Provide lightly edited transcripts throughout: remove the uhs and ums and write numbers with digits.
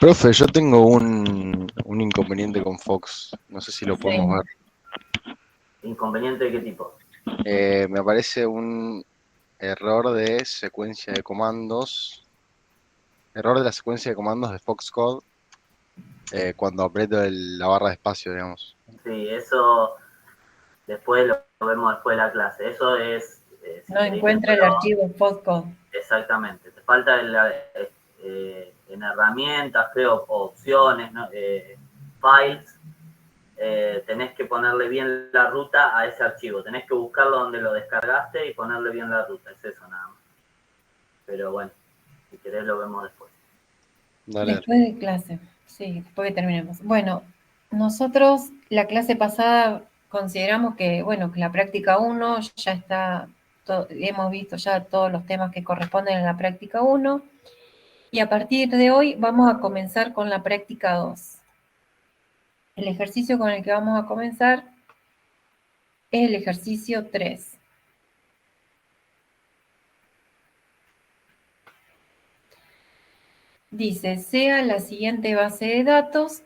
Profe, yo tengo un inconveniente con Fox. No sé si lo podemos Sí. ver. ¿Inconveniente de qué tipo? Me aparece un error de secuencia de comandos. Error de la secuencia de comandos de Foxcode cuando aprieto la barra de espacio, digamos. Sí, eso después lo vemos después de la clase. Eso es, si No querés encuentra el viéndolo archivo Postcode. exactamente. Te falta en herramientas, creo, opciones, ¿no? Files. Tenés que ponerle bien la ruta a ese archivo. Tenés que buscarlo donde lo descargaste y ponerle bien la ruta. Es eso nada más. Pero bueno, si querés lo vemos después. Dale, dale. Después de clase, sí, después que terminemos. Bueno, nosotros la clase pasada consideramos que, bueno, que la práctica uno ya está, hemos visto ya todos los temas que corresponden a la práctica uno y a partir de hoy vamos a comenzar con la práctica 2. El ejercicio con el que vamos a comenzar es el ejercicio 3. Dice, sea la siguiente base de datos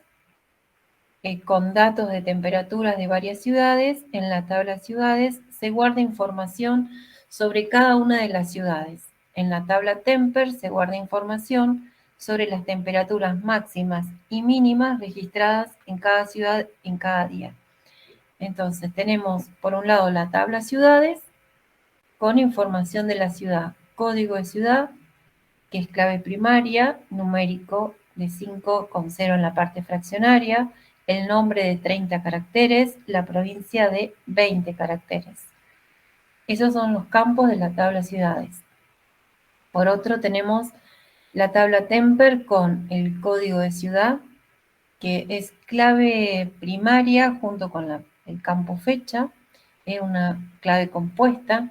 con datos de temperaturas de varias ciudades. En la tabla ciudades se guarda información sobre cada una de las ciudades. En la tabla Temper se guarda información sobre las temperaturas máximas y mínimas registradas en cada ciudad en cada día. Entonces tenemos por un lado la tabla ciudades con información de la ciudad, código de ciudad, que es clave primaria, numérico de 5 con 0 en la parte fraccionaria, el nombre de 30 caracteres, la provincia de 20 caracteres. Esos son los campos de la tabla ciudades. Por otro tenemos la tabla Temper con el código de ciudad, que es clave primaria junto con el campo fecha, es una clave compuesta.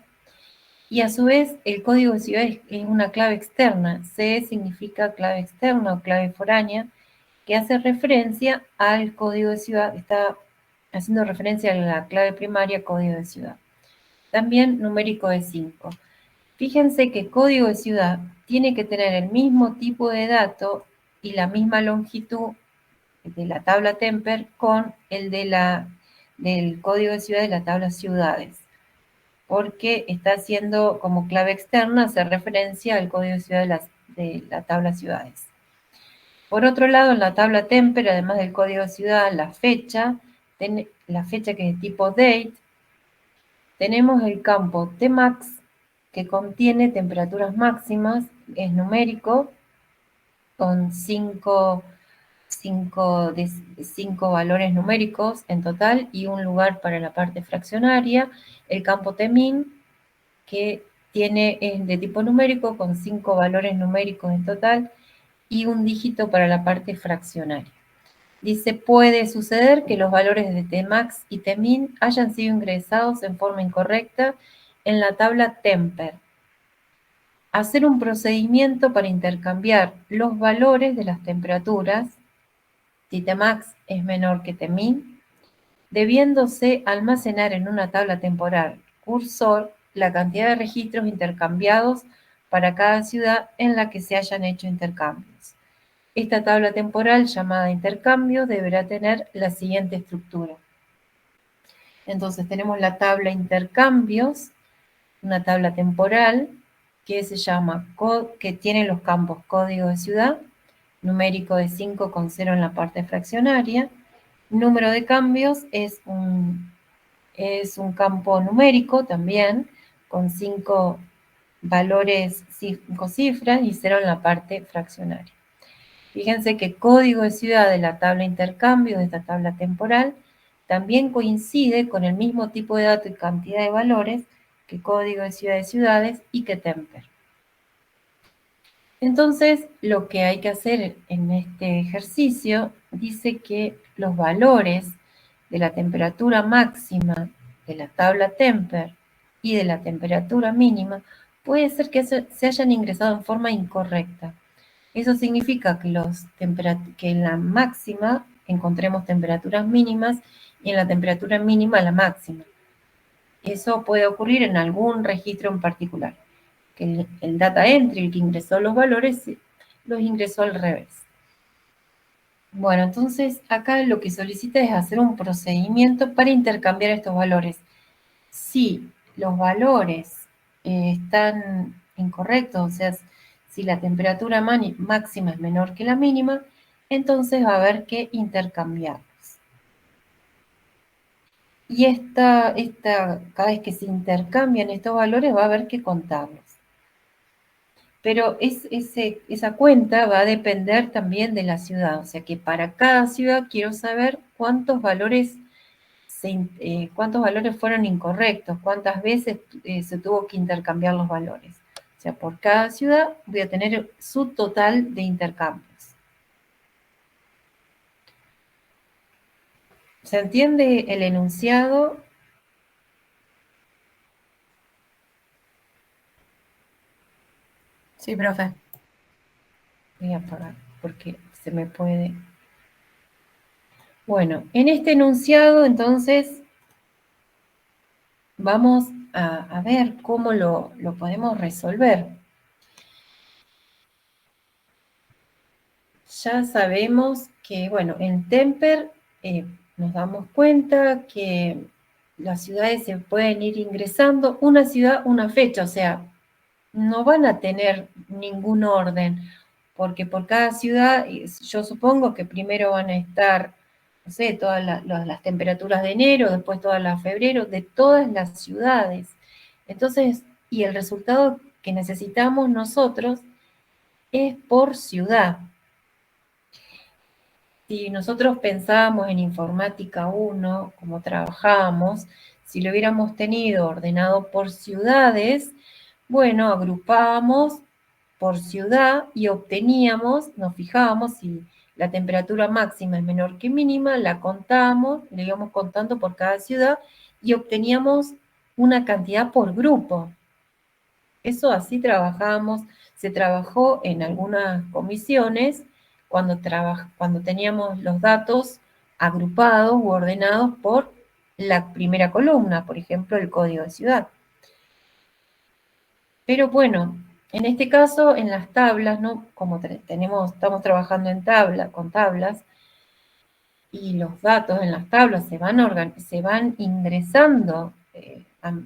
Y a su vez, el código de ciudad es una clave externa. C significa clave externa o clave foránea, que hace referencia al código de ciudad, está haciendo referencia a la clave primaria código de ciudad. También numérico de 5. Fíjense que código de ciudad tiene que tener el mismo tipo de dato y la misma longitud de la tabla Temper con el del código de ciudad de la tabla ciudades, porque está haciendo como clave externa, hace referencia al código de ciudad de la tabla ciudades. Por otro lado, en la tabla Temper, además del código de ciudad, la fecha que es de tipo date, tenemos el campo Tmax, que contiene temperaturas máximas, es numérico, con cinco valores numéricos en total y un lugar para la parte fraccionaria. El campo Tmin, que es de tipo numérico con 5 valores numéricos en total y un dígito para la parte fraccionaria. Dice, puede suceder que los valores de Tmax y Tmin hayan sido ingresados en forma incorrecta en la tabla Temper. Hacer un procedimiento para intercambiar los valores de las temperaturas, si Tmax es menor que Tmin, debiéndose almacenar en una tabla temporal cursor la cantidad de registros intercambiados para cada ciudad en la que se hayan hecho intercambios. Esta tabla temporal llamada intercambio deberá tener la siguiente estructura. Entonces tenemos la tabla intercambios, una tabla temporal que se llama, que tiene los campos código de ciudad, numérico de 5 con 0 en la parte fraccionaria. Número de cambios es un campo numérico también, con 5 valores, 5 cifras y 0 en la parte fraccionaria. Fíjense que código de ciudad de la tabla intercambio, de esta tabla temporal, también coincide con el mismo tipo de dato y cantidad de valores que código de ciudades y que Temper. Entonces, lo que hay que hacer en este ejercicio dice que los valores de la temperatura máxima de la tabla Temper y de la temperatura mínima puede ser que se hayan ingresado en forma incorrecta. Eso significa que en la máxima encontremos temperaturas mínimas y en la temperatura mínima la máxima. Eso puede ocurrir en algún registro en particular, que el data entry, el que ingresó los valores, los ingresó al revés. Bueno, entonces acá lo que solicita es hacer un procedimiento para intercambiar estos valores. Si los valores están incorrectos, o sea, si la temperatura máxima es menor que la mínima, entonces va a haber que intercambiarlos. Y cada vez que se intercambian estos valores va a haber que contarlos. Pero esa cuenta va a depender también de la ciudad, o sea que para cada ciudad quiero saber cuántos valores fueron incorrectos, cuántas veces se tuvo que intercambiar los valores. O sea, por cada ciudad voy a tener su total de intercambios. ¿Se entiende el enunciado? Sí, profe. Voy a apagar porque se me puede. Bueno, en este enunciado, entonces, vamos a ver cómo lo podemos resolver. Ya sabemos que, bueno, en Temper nos damos cuenta que las ciudades se pueden ir ingresando una ciudad, una fecha, o sea, no van a tener ningún orden, porque por cada ciudad, yo supongo que primero van a estar, no sé, todas las temperaturas de enero, después todas las de febrero, de todas las ciudades. Entonces, y el resultado que necesitamos nosotros es por ciudad. Si nosotros pensábamos en informática 1, como trabajábamos, si lo hubiéramos tenido ordenado por ciudades, bueno, agrupábamos por ciudad y obteníamos, nos fijábamos si la temperatura máxima es menor que mínima, la contábamos, le íbamos contando por cada ciudad y obteníamos una cantidad por grupo. Eso así trabajábamos, se trabajó en algunas comisiones cuando teníamos los datos agrupados u ordenados por la primera columna, por ejemplo, el código de ciudad. Pero bueno, en este caso, en las tablas, ¿no? Como estamos trabajando con tablas, y los datos en las tablas se van ingresando,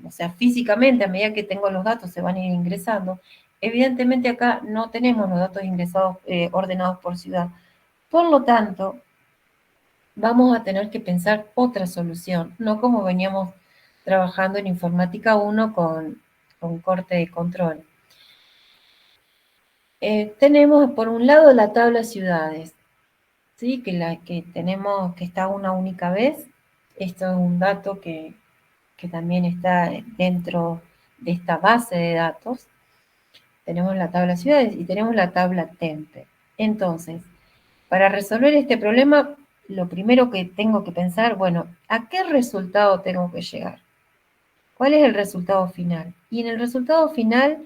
o sea, físicamente, a medida que tengo los datos, se van a ir ingresando. Evidentemente acá no tenemos los datos ingresados, ordenados por ciudad. Por lo tanto, vamos a tener que pensar otra solución, no como veníamos trabajando en Informática 1 con corte de control. Tenemos por un lado la tabla ciudades, ¿sí? que tenemos, que está una única vez. Esto es un dato que también está dentro de esta base de datos. Tenemos la tabla ciudades y tenemos la tabla Temper. Entonces, para resolver este problema, lo primero que tengo que pensar, bueno, ¿a qué resultado tengo que llegar? ¿Cuál es el resultado final? Y en el resultado final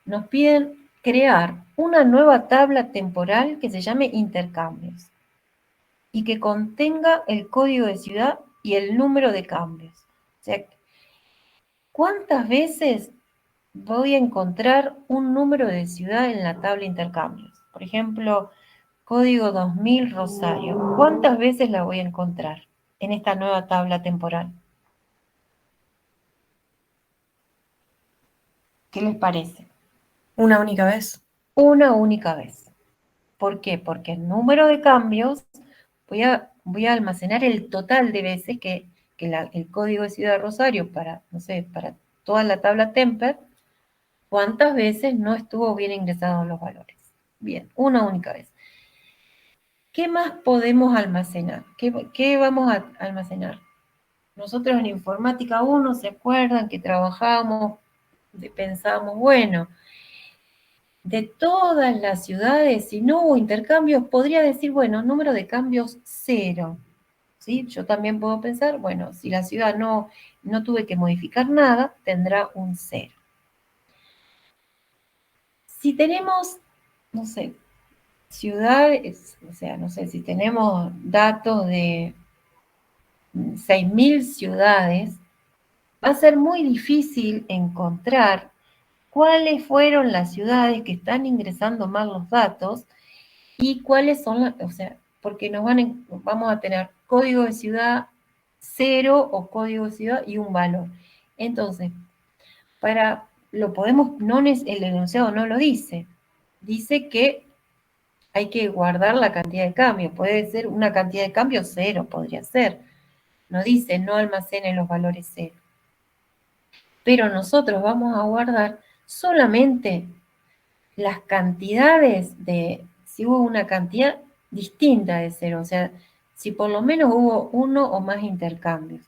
nos piden crear una nueva tabla temporal que se llame intercambios y que contenga el código de ciudad y el número de cambios. O sea, ¿cuántas veces voy a encontrar un número de ciudad en la tabla intercambios? Por ejemplo, código 2000 Rosario. ¿Cuántas veces la voy a encontrar en esta nueva tabla temporal? ¿Qué les parece? Una única vez. Una única vez. ¿Por qué? Porque el número de cambios voy a almacenar el total de veces que el código de Ciudad Rosario para, no sé, para toda la tabla Temper, cuántas veces no estuvo bien ingresados los valores. Bien, una única vez. ¿Qué más podemos almacenar? ¿Qué vamos a almacenar? Nosotros en Informática 1, ¿se acuerdan que trabajamos, pensábamos, bueno, de todas las ciudades, si no hubo intercambios, podría decir, bueno, número de cambios 0. ¿Sí? Yo también puedo pensar, bueno, si la ciudad no tuve que modificar nada, tendrá un 0. Si tenemos, no sé, ciudades, o sea, no sé, si tenemos datos de 6.000 ciudades, va a ser muy difícil encontrar cuáles fueron las ciudades que están ingresando mal los datos y cuáles son, o sea, porque vamos a tener código de ciudad 0 o código de ciudad y un valor. Entonces, el enunciado no lo dice. Dice que hay que guardar la cantidad de cambios. Puede ser una cantidad de cambios 0, podría ser. No dice no almacene los valores 0. Pero nosotros vamos a guardar solamente las cantidades si hubo una cantidad distinta de 0, o sea, si por lo menos hubo 1 o más intercambios.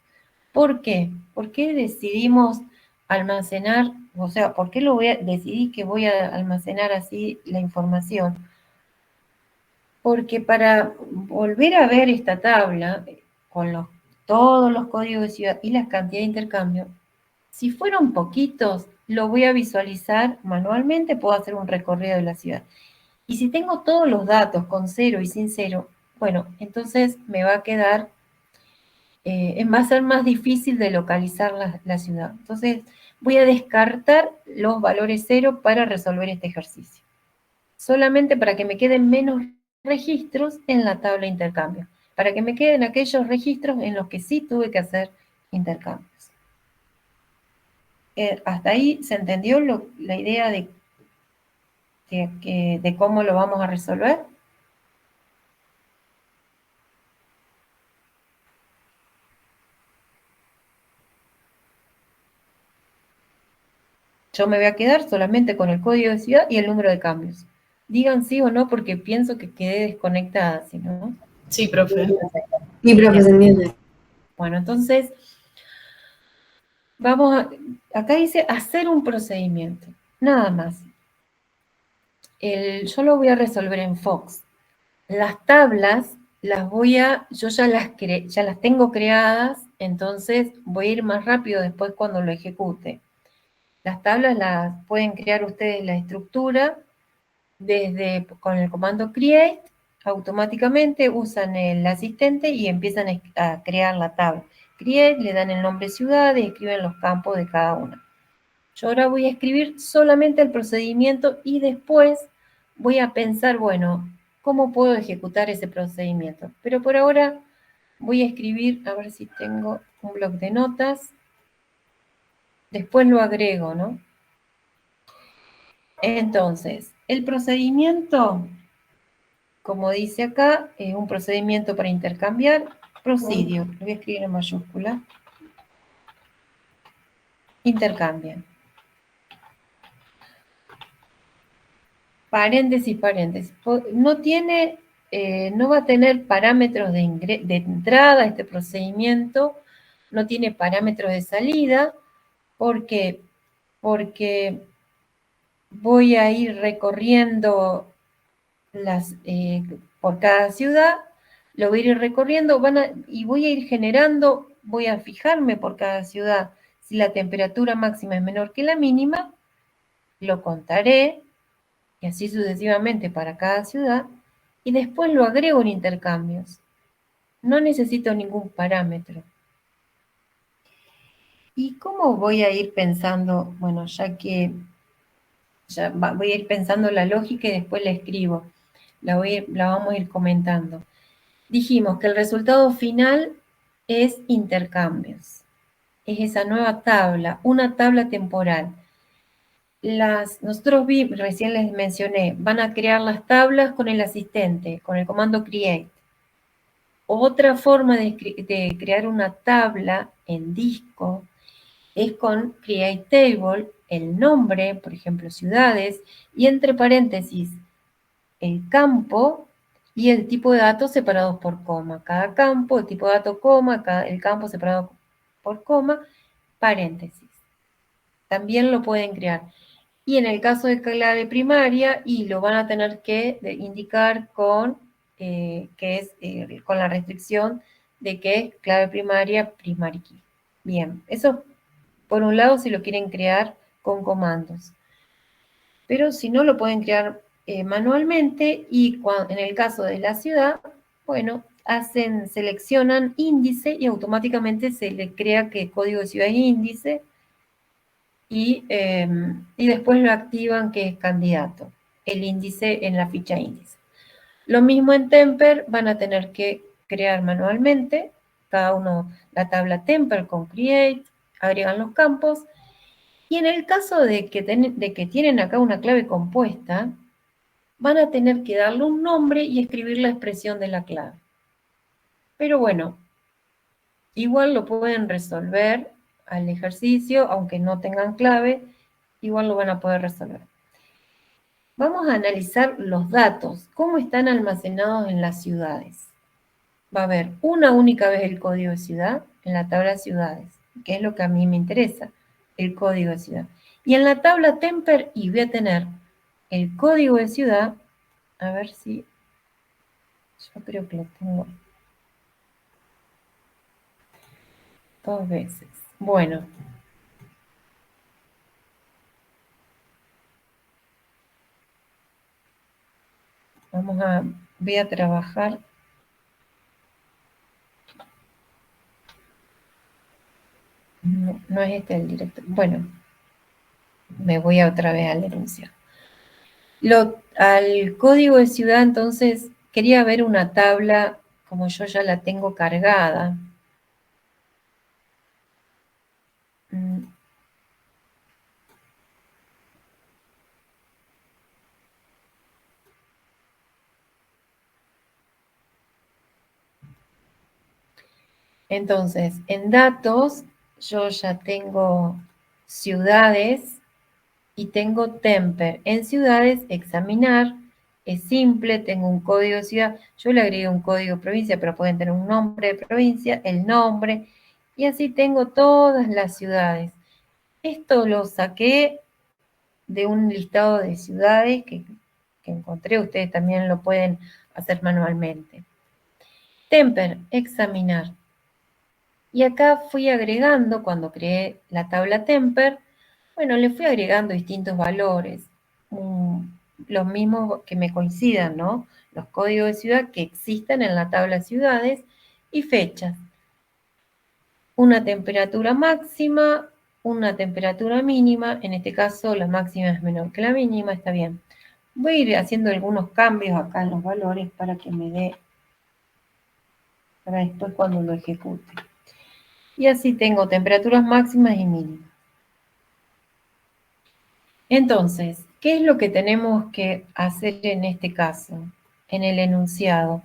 ¿Por qué? ¿Por qué decidimos almacenar, o sea, por qué decidí que voy a almacenar así la información? Porque para volver a ver esta tabla, con todos los códigos de ciudad y las cantidades de intercambio, si fueron poquitos, lo voy a visualizar manualmente, puedo hacer un recorrido de la ciudad. Y si tengo todos los datos con 0 y sin 0, bueno, entonces me va a quedar, va a ser más difícil de localizar la ciudad. Entonces voy a descartar los valores 0 para resolver este ejercicio. Solamente para que me queden menos registros en la tabla de intercambio, para que me queden aquellos registros en los que sí tuve que hacer intercambios. ¿Hasta ahí se entendió la idea de cómo lo vamos a resolver? Yo me voy a quedar solamente con el código de ciudad y el número de cambios. Digan sí o no porque pienso que quedé desconectada, ¿sí, no? Sí, profe. Sí, profe, se entiende. Bueno, entonces, acá dice hacer un procedimiento, nada más. Yo lo voy a resolver en Fox. Las tablas yo ya las tengo creadas, entonces voy a ir más rápido después cuando lo ejecute. Las tablas las pueden crear ustedes la estructura con el comando create, automáticamente usan el asistente y empiezan a crear la tabla. Create, le dan el nombre ciudad y escriben los campos de cada una. Yo ahora voy a escribir solamente el procedimiento y después voy a pensar, bueno, ¿cómo puedo ejecutar ese procedimiento? Pero por ahora voy a escribir, a ver si tengo un bloc de notas. Después lo agrego, ¿no? Entonces, el procedimiento, como dice acá, es un procedimiento para intercambiar. Procedure, lo voy a escribir en mayúscula. Intercambian. Paréntesis, paréntesis. No va a tener parámetros de entrada este procedimiento, no tiene parámetros de salida. ¿Por qué? Porque voy a ir recorriendo por cada ciudad, lo voy a ir recorriendo y voy a ir generando, voy a fijarme por cada ciudad si la temperatura máxima es menor que la mínima, lo contaré, y así sucesivamente para cada ciudad, y después lo agrego en intercambios. No necesito ningún parámetro. ¿Y cómo voy a ir pensando? Bueno, voy a ir pensando la lógica y después la escribo. La vamos a ir comentando. Dijimos que el resultado final es intercambios. Es esa nueva tabla, una tabla temporal. Nosotros recién les mencioné, van a crear las tablas con el asistente, con el comando create. Otra forma de crear una tabla en disco es con create table, el nombre, por ejemplo, ciudades, y entre paréntesis, el campo y el tipo de datos separados por coma. Cada campo, el tipo de dato, coma, el campo separado por coma, paréntesis. También lo pueden crear. Y en el caso de clave primaria, lo van a tener que indicar con la restricción de que es clave primaria, primary key. Bien, eso por un lado si lo quieren crear con comandos. Pero si no, lo pueden crear manualmente y en el caso de la ciudad, bueno, seleccionan índice y automáticamente se le crea que código de ciudad es índice y después lo activan que es candidato, el índice en la ficha índice. Lo mismo en Temper, van a tener que crear manualmente, cada uno la tabla Temper con Create, agregan los campos, y en el caso de que tienen acá una clave compuesta, van a tener que darle un nombre y escribir la expresión de la clave. Pero bueno, igual lo pueden resolver al ejercicio, aunque no tengan clave, igual lo van a poder resolver. Vamos a analizar los datos, cómo están almacenados en las ciudades. Va a haber una única vez el código de ciudad en la tabla ciudades, que es lo que a mí me interesa, el código de ciudad. Y en la tabla Temper, y voy a tener el código de ciudad, a ver si, yo creo que lo tengo 2 veces. Bueno. Voy a trabajar. No, no es este el director. Bueno, me voy otra vez al enunciado. Al código de ciudad, entonces, quería ver una tabla, como yo ya la tengo cargada. Entonces, en datos, yo ya tengo ciudades y tengo Temper. En ciudades, examinar, es simple, tengo un código de ciudad. Yo le agregué un código de provincia, pero pueden tener un nombre de provincia, el nombre, y así tengo todas las ciudades. Esto lo saqué de un listado de ciudades que encontré, ustedes también lo pueden hacer manualmente. Temper, examinar. Y acá fui agregando, cuando creé la tabla Temper, bueno, le fui agregando distintos valores, los mismos que me coincidan, ¿no? Los códigos de ciudad que existan en la tabla ciudades y fechas. Una temperatura máxima, una temperatura mínima, en este caso la máxima es menor que la mínima, está bien. Voy a ir haciendo algunos cambios acá en los valores para que me dé, para después cuando lo ejecute. Y así tengo temperaturas máximas y mínimas. Entonces, ¿qué es lo que tenemos que hacer en este caso, en el enunciado?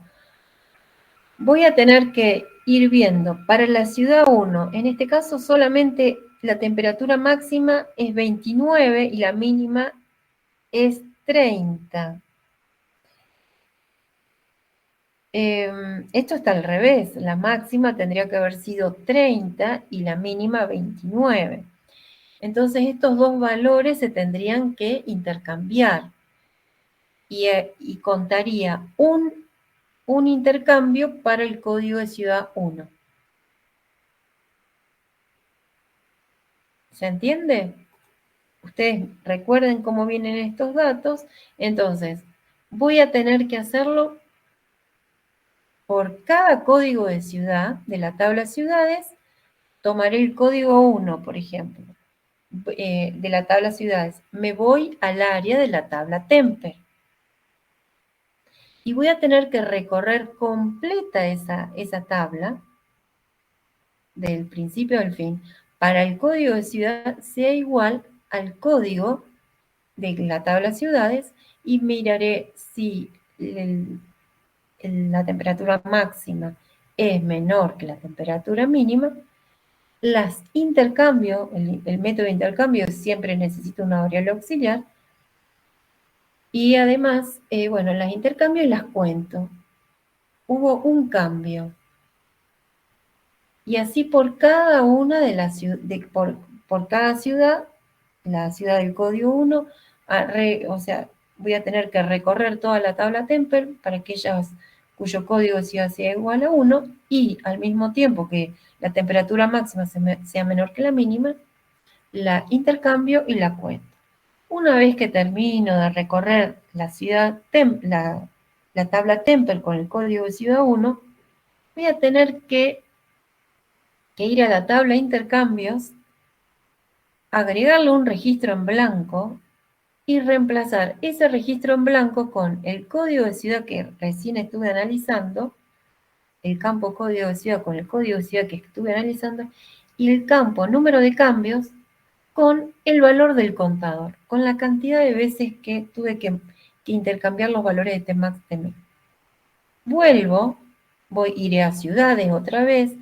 Voy a tener que ir viendo para la ciudad 1, en este caso solamente la temperatura máxima es 29 y la mínima es 30. Esto está al revés, la máxima tendría que haber sido 30 y la mínima 29. Entonces estos dos valores se tendrían que intercambiar y contaría un intercambio para el código de ciudad 1. ¿Se entiende? Ustedes recuerden cómo vienen estos datos, entonces voy a tener que hacerlo por cada código de ciudad de la tabla ciudades. Tomaré el código 1, por ejemplo, de la tabla ciudades. Me voy al área de la tabla Temper. Y voy a tener que recorrer completa esa tabla, del principio al fin, para el código de ciudad sea igual al código de la tabla ciudades y miraré si la temperatura máxima es menor que la temperatura mínima. Las intercambio, el método de intercambio siempre necesita una variable auxiliar. Y además, bueno, las intercambio y las cuento. Hubo un cambio. Y así por cada una de las por cada ciudad, la ciudad del código 1, o sea, voy a tener que recorrer toda la tabla Temper para aquellas cuyo código de ciudad sea igual a 1 y al mismo tiempo que la temperatura máxima sea menor que la mínima, la intercambio y la cuento. Una vez que termino de recorrer la tabla Temper con el código de ciudad 1, voy a tener que ir a la tabla intercambios, agregarle un registro en blanco y reemplazar ese registro en blanco con el código de ciudad que recién estuve analizando, el campo código de ciudad con el código de ciudad que estuve analizando, y el campo número de cambios con el valor del contador, con la cantidad de veces que tuve que intercambiar los valores de Tmax Tmin. Vuelvo, iré a ciudades otra vez.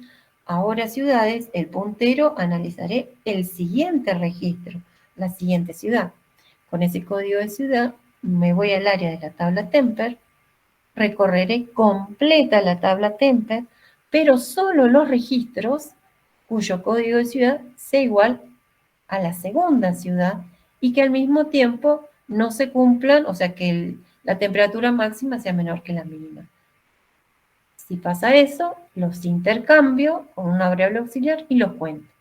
Ahora ciudades, el puntero, analizaré el siguiente registro, la siguiente ciudad. Con ese código de ciudad me voy al área de la tabla Temper, recorreré completa la tabla Temper, pero solo los registros cuyo código de ciudad sea igual a la segunda ciudad y que al mismo tiempo no se cumplan, o sea que la temperatura máxima sea menor que la mínima. Si pasa eso, los intercambio con una variable auxiliar y los cuento.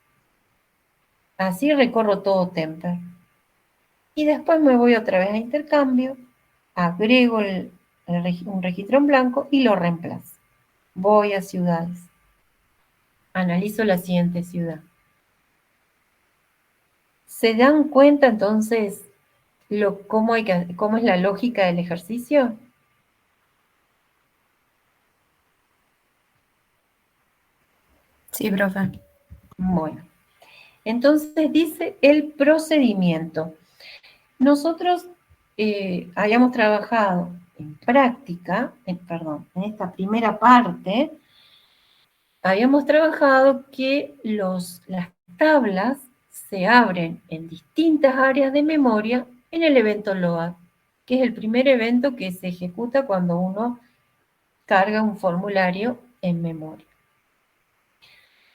Así recorro todo Temper. Y después me voy otra vez a intercambio, agrego un registro en blanco y lo reemplazo. Voy a ciudades. Analizo la siguiente ciudad. ¿Se dan cuenta entonces cómo es la lógica del ejercicio? Sí, profe. Bueno, entonces dice el procedimiento. Nosotros habíamos trabajado en práctica, en esta primera parte, habíamos trabajado que las tablas se abren en distintas áreas de memoria en el evento load, que es el primer evento que se ejecuta cuando uno carga un formulario en memoria.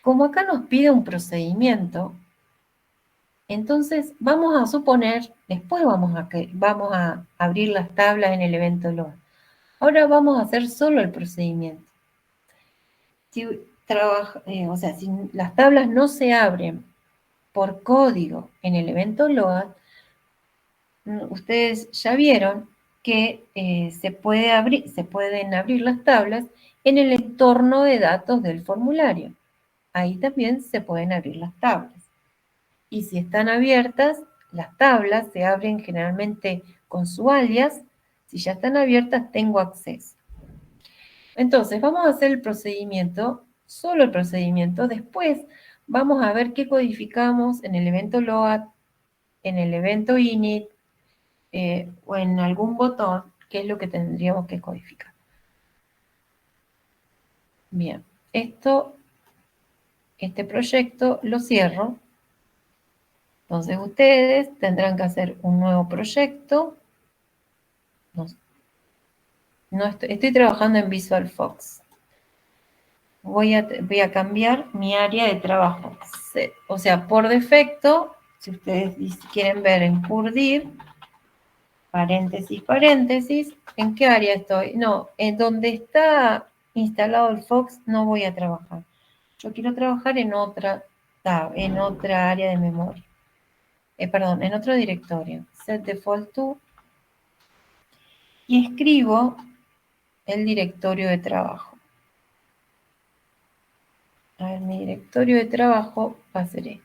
Como acá nos pide un procedimiento, entonces vamos a suponer, después vamos a abrir las tablas en el evento load. Ahora vamos a hacer solo el procedimiento. Si las tablas no se abren por código en el evento load, ustedes ya vieron que se pueden abrir las tablas en el entorno de datos del formulario. Ahí también se pueden abrir las tablas. Y si están abiertas, las tablas se abren generalmente con su alias. Si ya están abiertas, tengo acceso. Entonces, vamos a hacer el procedimiento, solo el procedimiento. Después vamos a ver qué codificamos en el evento load, en el evento init, o en algún botón, que es lo que tendríamos que codificar. Bien, este proyecto lo cierro. Entonces ustedes tendrán que hacer un nuevo proyecto. Estoy trabajando en VisualFox. Voy a cambiar mi área de trabajo. O sea, por defecto, si ustedes quieren ver en Curdir, paréntesis, paréntesis, ¿en qué área estoy? No, en donde está instalado el Fox no voy a trabajar. Yo quiero trabajar en otra área de memoria. En otro directorio. Set default to. Y escribo el directorio de trabajo. A ver, mi directorio de trabajo va a ser este.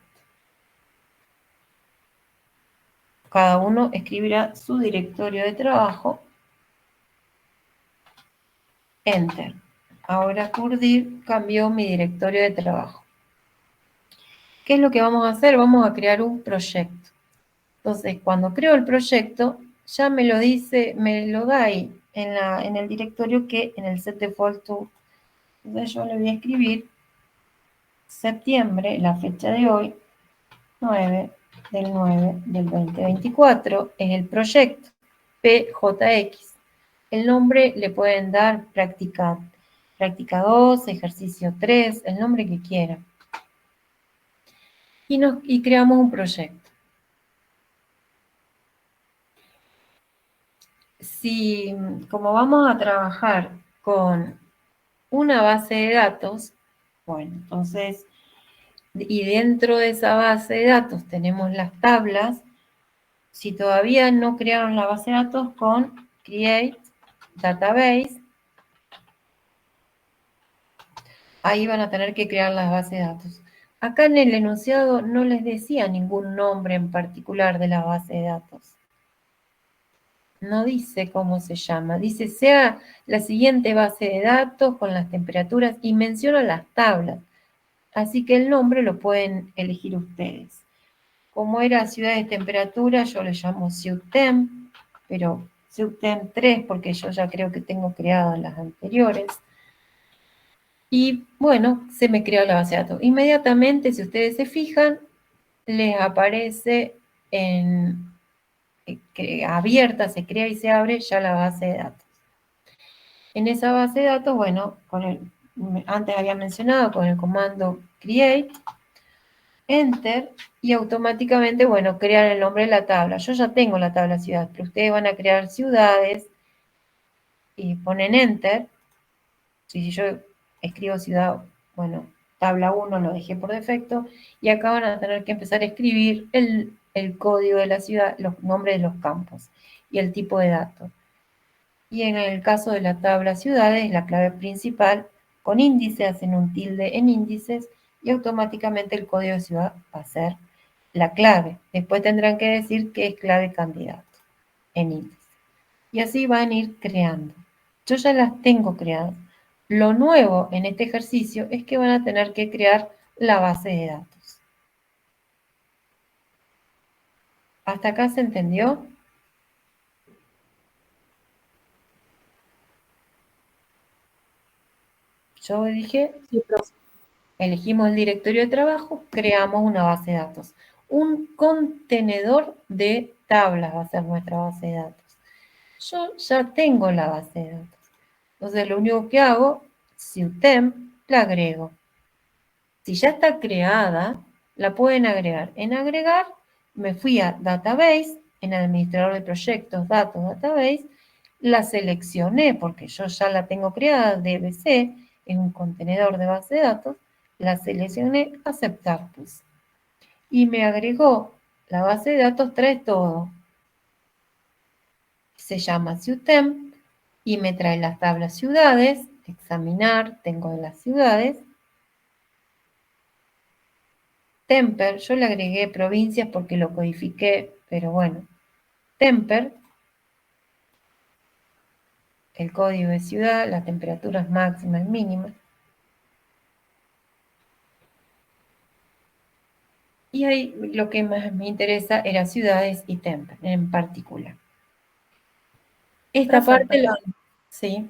Cada uno escribirá su directorio de trabajo. Enter. Ahora Curdir cambió mi directorio de trabajo. ¿Qué es lo que vamos a hacer? Vamos a crear un proyecto. Entonces, cuando creo el proyecto, ya me lo da ahí, en el directorio que en el set default to. Entonces yo le voy a escribir septiembre, la fecha de hoy, 9 del 9 del 2024, es el proyecto PJX. El nombre le pueden dar práctica 2, ejercicio 3, el nombre que quieran. Y creamos un proyecto. Como vamos a trabajar con una base de datos, bueno, entonces, y dentro de esa base de datos tenemos las tablas. Si todavía no crearon la base de datos, con Create Database, ahí van a tener que crear las bases de datos. Acá en el enunciado no les decía ningún nombre en particular de la base de datos. No dice cómo se llama, dice sea la siguiente base de datos con las temperaturas y menciona las tablas. Así que el nombre lo pueden elegir ustedes. Como era ciudad de temperatura, yo le llamo CiudTem, pero CiudTem 3 porque yo ya creo que tengo creadas las anteriores. Y bueno, se me creó la base de datos. Inmediatamente, si ustedes se fijan, les aparece abierta, se crea y se abre ya la base de datos. En esa base de datos, bueno, antes había mencionado con el comando create, enter, y automáticamente, bueno, crean el nombre de la tabla. Yo ya tengo la tabla ciudad, pero ustedes van a crear ciudades y ponen enter. Si yo escribo ciudad, bueno, tabla 1 lo dejé por defecto, y acá van a tener que empezar a escribir el código de la ciudad, los nombres de los campos y el tipo de datos. Y en el caso de la tabla ciudades, la clave principal, con índice hacen un tilde en índices y automáticamente el código de ciudad va a ser la clave. Después tendrán que decir qué es clave candidato en índice. Y así van a ir creando. Yo ya las tengo creadas. Lo nuevo en este ejercicio es que van a tener que crear la base de datos. ¿Hasta acá se entendió? Yo dije, Sí, profe. elegimos el directorio de trabajo, creamos una base de datos. Un contenedor de tablas va a ser nuestra base de datos. Yo ya tengo la base de datos. Entonces lo único que hago, CiudTem, la agrego. Si ya está creada, la pueden agregar. En agregar, me fui a Database, en Administrador de Proyectos, Datos, Database, la seleccioné porque yo ya la tengo creada, DBC, en un contenedor de base de datos, la seleccioné, aceptar puse. Y me agregó, la base de datos trae todo. Se llama CiudTem y me trae las tablas ciudades, examinar, tengo las ciudades, Temper, yo le agregué provincias porque lo codifiqué, pero bueno, Temper, el código de ciudad, las temperaturas máximas y mínimas. Y ahí lo que más me interesa era ciudades y Temper en particular. Esta Profe, parte, perdón. sí,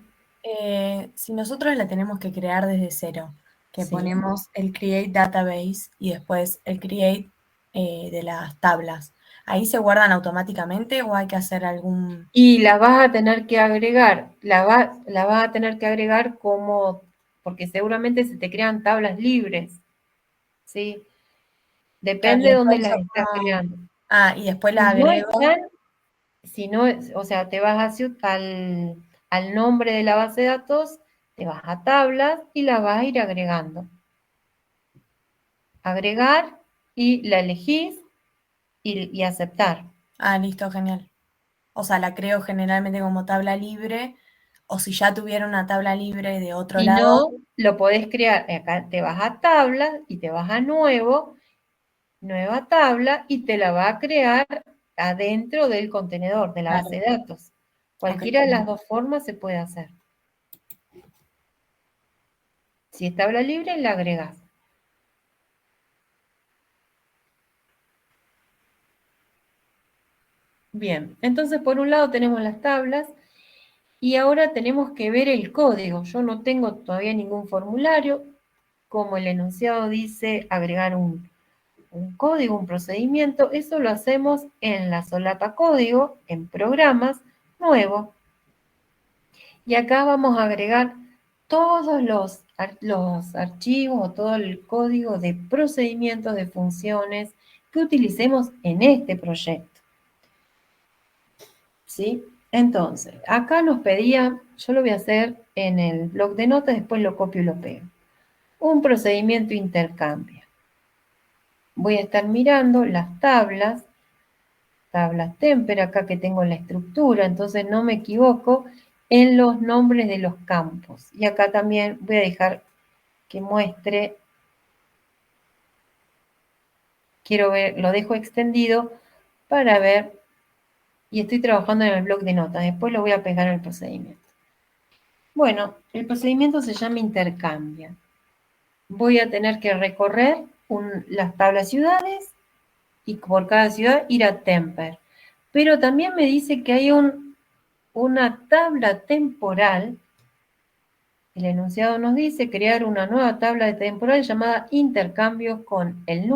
Si nosotros la tenemos que crear desde cero, que sí. ponemos el create database y después el create de las tablas, ¿ahí se guardan automáticamente o hay que hacer algún... Y la vas a tener que agregar, la vas a tener que agregar como, porque seguramente se te crean tablas libres, ¿sí? Claro, y Depende de dónde después las yo estás pongo- creando. Ah, y después Si la no agrego. están, si no, o sea, te vas al nombre de la base de datos, te vas a tablas y la vas a ir agregando. Agregar y la elegís y aceptar. Ah, listo, genial. O sea, la creo generalmente como tabla libre, o si ya tuviera una tabla libre de otro Si lado. no, lo podés crear. Acá te vas a tablas y te vas a nuevo, nueva tabla y te la va a crear adentro del contenedor, de la Claro, base de datos. ok. Cualquiera de las dos formas se puede hacer. Si es tabla libre, la agregás. Bien, entonces por un lado tenemos las tablas y ahora tenemos que ver el código. Yo no tengo todavía ningún formulario. Como el enunciado dice, agregar un código, un procedimiento, eso lo hacemos en la solapa código, en programas, nuevo. Y acá vamos a agregar todos los archivos o todo el código de procedimientos, de funciones que utilicemos en este proyecto. ¿Sí? Entonces, acá nos pedía, yo lo voy a hacer en el bloc de notas, después lo copio y lo pego. Un procedimiento intercambio. Voy a estar mirando las tablas Temper, acá que tengo la estructura, entonces no me equivoco en los nombres de los campos. Y acá también voy a dejar que muestre, quiero ver, lo dejo extendido para ver y estoy trabajando en el bloc de notas. Después lo voy a pegar en el procedimiento. Bueno, el procedimiento se llama intercambio. Voy a tener que recorrer las tablas ciudades y por cada ciudad ir a Temper. Pero también me dice que hay una tabla temporal. El enunciado nos dice crear una nueva tabla temporal llamada intercambios con el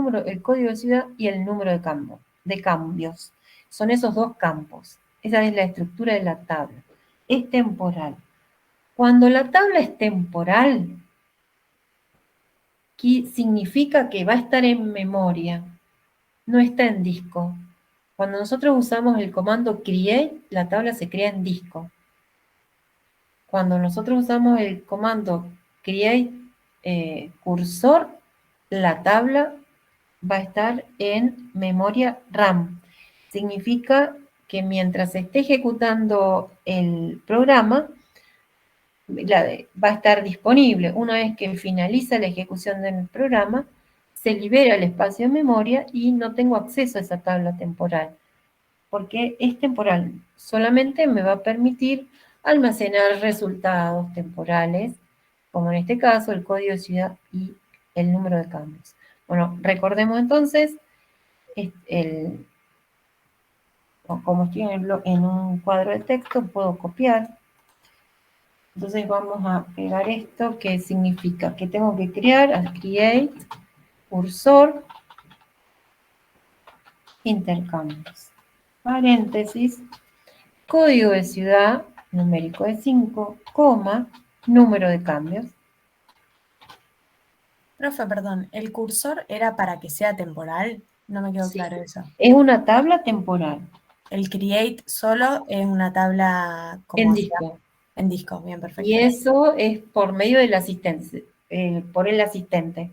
código de ciudad y el número de cambios. Son esos dos campos. Esa es la estructura de la tabla. Es temporal. Cuando la tabla es temporal, significa que va a estar en memoria, no está en disco. Cuando nosotros usamos el comando create, la tabla se crea en disco. Cuando nosotros usamos el comando create cursor, la tabla va a estar en memoria RAM. Significa que mientras se esté ejecutando el programa, va a estar disponible. Una vez que finaliza la ejecución del programa, se libera el espacio de memoria y no tengo acceso a esa tabla temporal, porque es temporal. Solamente me va a permitir almacenar resultados temporales, como en este caso el código de ciudad y el número de cambios. Bueno, recordemos entonces, como estoy en un cuadro de texto, puedo copiar. Entonces vamos a pegar esto, que significa que tengo que crear, create, cursor, intercambios. Paréntesis, código de ciudad, numérico de 5, coma, número de cambios. Profe, perdón, ¿el cursor era para que sea temporal? No me quedó Sí. claro eso. Es una tabla temporal. El create solo es una tabla como En disco. en disco, bien, perfecto. Y eso es por medio del asistente, por el asistente.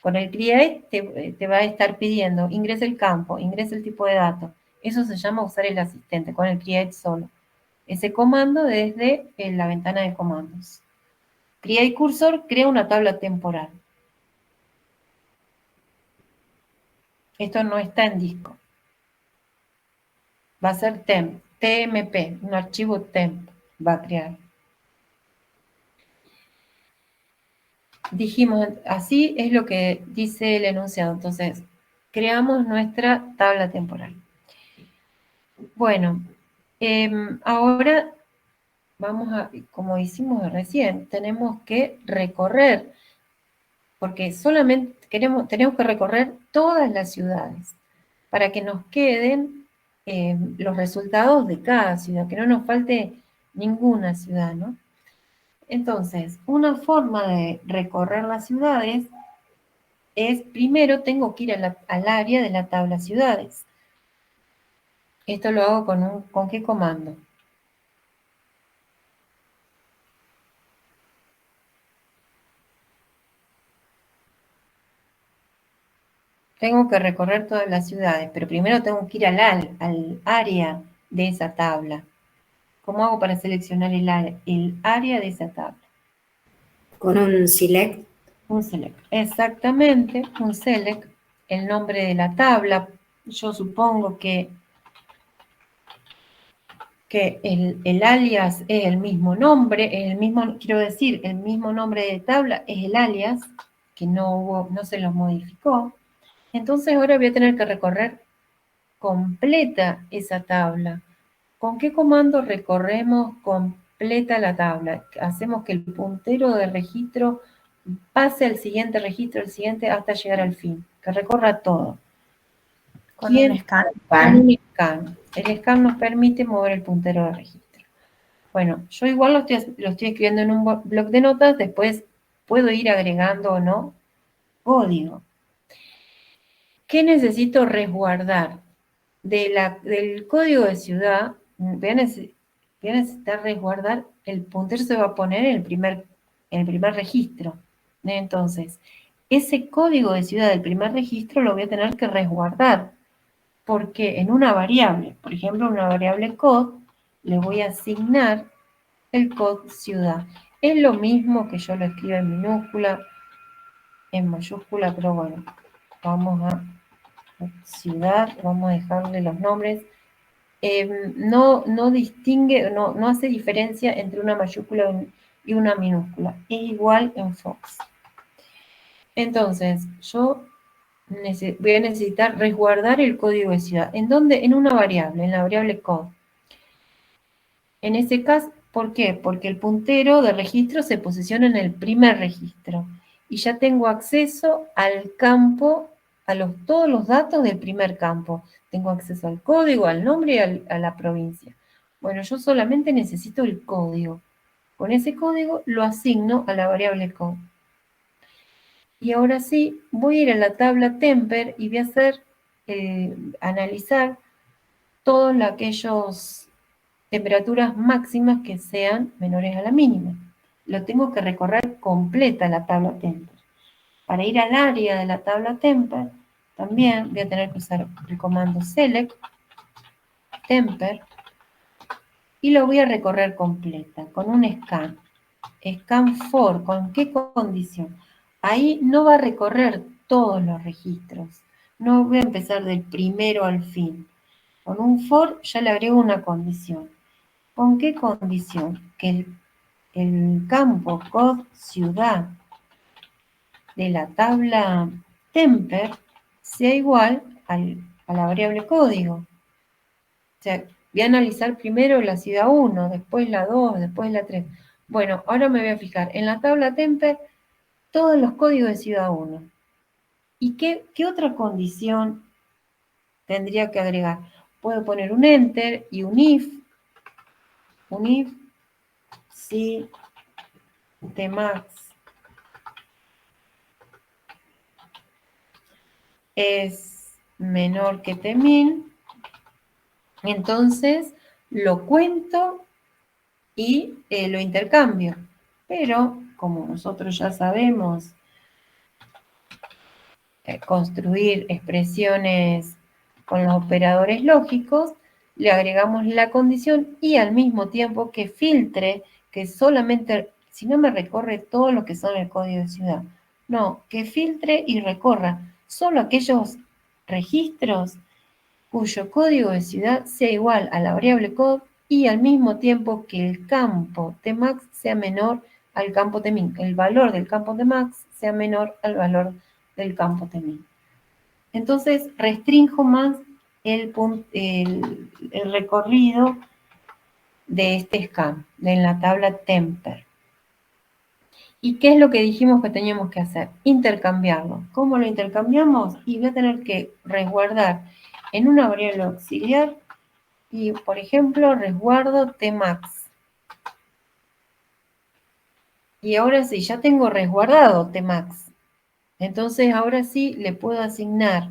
Con el create te va a estar pidiendo, ingresa el campo, ingresa el tipo de datos. Eso se llama usar el asistente, con el create solo. Ese comando desde la ventana de comandos. Create cursor crea una tabla temporal. Esto no está en disco. Va a ser temp, TMP, un archivo temp va a crear. Dijimos, así es lo que dice el enunciado. Entonces, creamos nuestra tabla temporal. Bueno, ahora vamos a, como hicimos recién, tenemos que recorrer, porque solamente tenemos que recorrer todas las ciudades para que nos queden los resultados de cada ciudad, que no nos falte ninguna ciudad, ¿no? Entonces, una forma de recorrer las ciudades es, primero tengo que ir al área de la tabla ciudades. Esto lo hago ¿con qué comando? Tengo que recorrer todas las ciudades, pero primero tengo que ir al área de esa tabla. ¿Cómo hago para seleccionar el área de esa tabla? Con un select. Un select. Exactamente, un select, el nombre de la tabla. Yo supongo que el alias es el mismo nombre, quiero decir, el mismo nombre de tabla es el alias, que no se los modificó. Entonces ahora voy a tener que recorrer completa esa tabla. ¿Con qué comando recorremos completa la tabla? Hacemos que el puntero de registro pase al siguiente registro, al siguiente, hasta llegar al fin, que recorra todo. Con un scan. Con un scan. El scan nos permite mover el puntero de registro. Bueno, yo igual lo estoy escribiendo en un bloc de notas, después puedo ir agregando o no código. ¿Qué necesito resguardar? Del código de ciudad, voy a necesitar resguardar, el puntero se va a poner en el primer registro. Entonces, ese código de ciudad del primer registro lo voy a tener que resguardar, porque en una variable, por ejemplo, una variable code, le voy a asignar el code ciudad. Es lo mismo que yo lo escribo en minúscula, en mayúscula, pero bueno, vamos a ciudad, vamos a dejarle los nombres. no distingue, no hace diferencia entre una mayúscula y una minúscula. Es igual en Fox. Entonces, yo voy a necesitar resguardar el código de ciudad. ¿En dónde? En una variable, en la variable code. En ese caso, ¿por qué? Porque el puntero de registro se posiciona en el primer registro y ya tengo acceso al campo, todos los datos del primer campo. Tengo acceso al código, al nombre y a la provincia. Bueno, yo solamente necesito el código. Con ese código lo asigno a la variable code. Y ahora sí, voy a ir a la tabla temper y voy a hacer, analizar todos aquellos temperaturas máximas que sean menores a la mínima. Lo tengo que recorrer completa la tabla temper. Para ir al área de la tabla temper, también voy a tener que usar el comando select temper y lo voy a recorrer completa con un scan. Scan for, ¿con qué condición? Ahí no va a recorrer todos los registros. No voy a empezar del primero al fin. Con un for ya le agrego una condición. ¿Con qué condición? Que el campo code ciudad de la tabla temper sea igual a la variable código. O sea, voy a analizar primero la ciudad 1, después la 2, después la 3. Bueno, ahora me voy a fijar en la tabla temper todos los códigos de ciudad 1. ¿Y qué otra condición tendría que agregar? Puedo poner un enter y un if si tmax es menor que tmin, entonces lo cuento y lo intercambio. Pero, como nosotros ya sabemos construir expresiones con los operadores lógicos, le agregamos la condición y al mismo tiempo que filtre, que solamente, si no me recorre todo lo que son el código de ciudad, no, que filtre y recorra solo aquellos registros cuyo código de ciudad sea igual a la variable code y al mismo tiempo que el campo tmax sea menor al campo tmin, el valor del campo tmax sea menor al valor del campo tmin. Entonces restringo más el recorrido de este scan, de la tabla temper. ¿Y qué es lo que dijimos que teníamos que hacer? Intercambiarlo. ¿Cómo lo intercambiamos? Y voy a tener que resguardar en una variable auxiliar y, por ejemplo, resguardo tmax. Y ahora sí, ya tengo resguardado tmax. Entonces, ahora sí le puedo asignar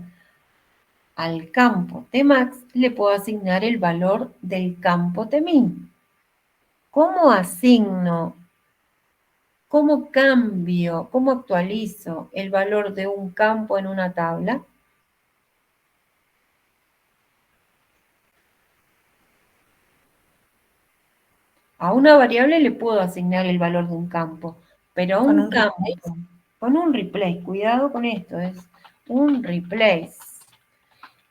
al campo tmax, le puedo asignar el valor del campo tmin. ¿Cómo asigno? ¿Cómo cambio? ¿Cómo actualizo el valor de un campo en una tabla? A una variable le puedo asignar el valor de un campo, pero a un campo, con un replace, cuidado con esto, es un replace.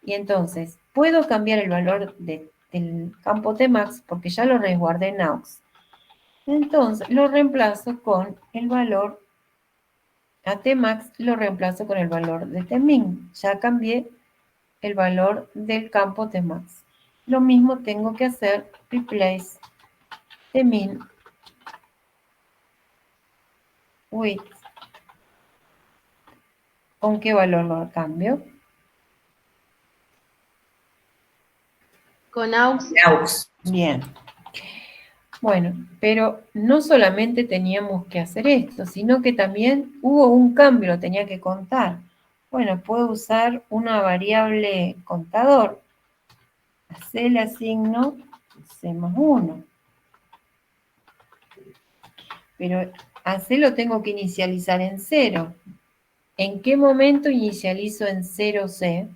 Y entonces, puedo cambiar el valor del campo tmax porque ya lo resguardé en aux. Entonces, lo reemplazo con el valor a tmax, lo reemplazo con el valor de tmin. Ya cambié el valor del campo tmax. Lo mismo tengo que hacer replace tmin with. ¿Con qué valor lo cambio? Con aux. Bien. Bueno, pero no solamente teníamos que hacer esto, sino que también hubo un cambio, lo tenía que contar. Bueno, puedo usar una variable contador. A C le asigno C más 1. Pero a C lo tengo que inicializar en 0. ¿En qué momento inicializo en 0 C?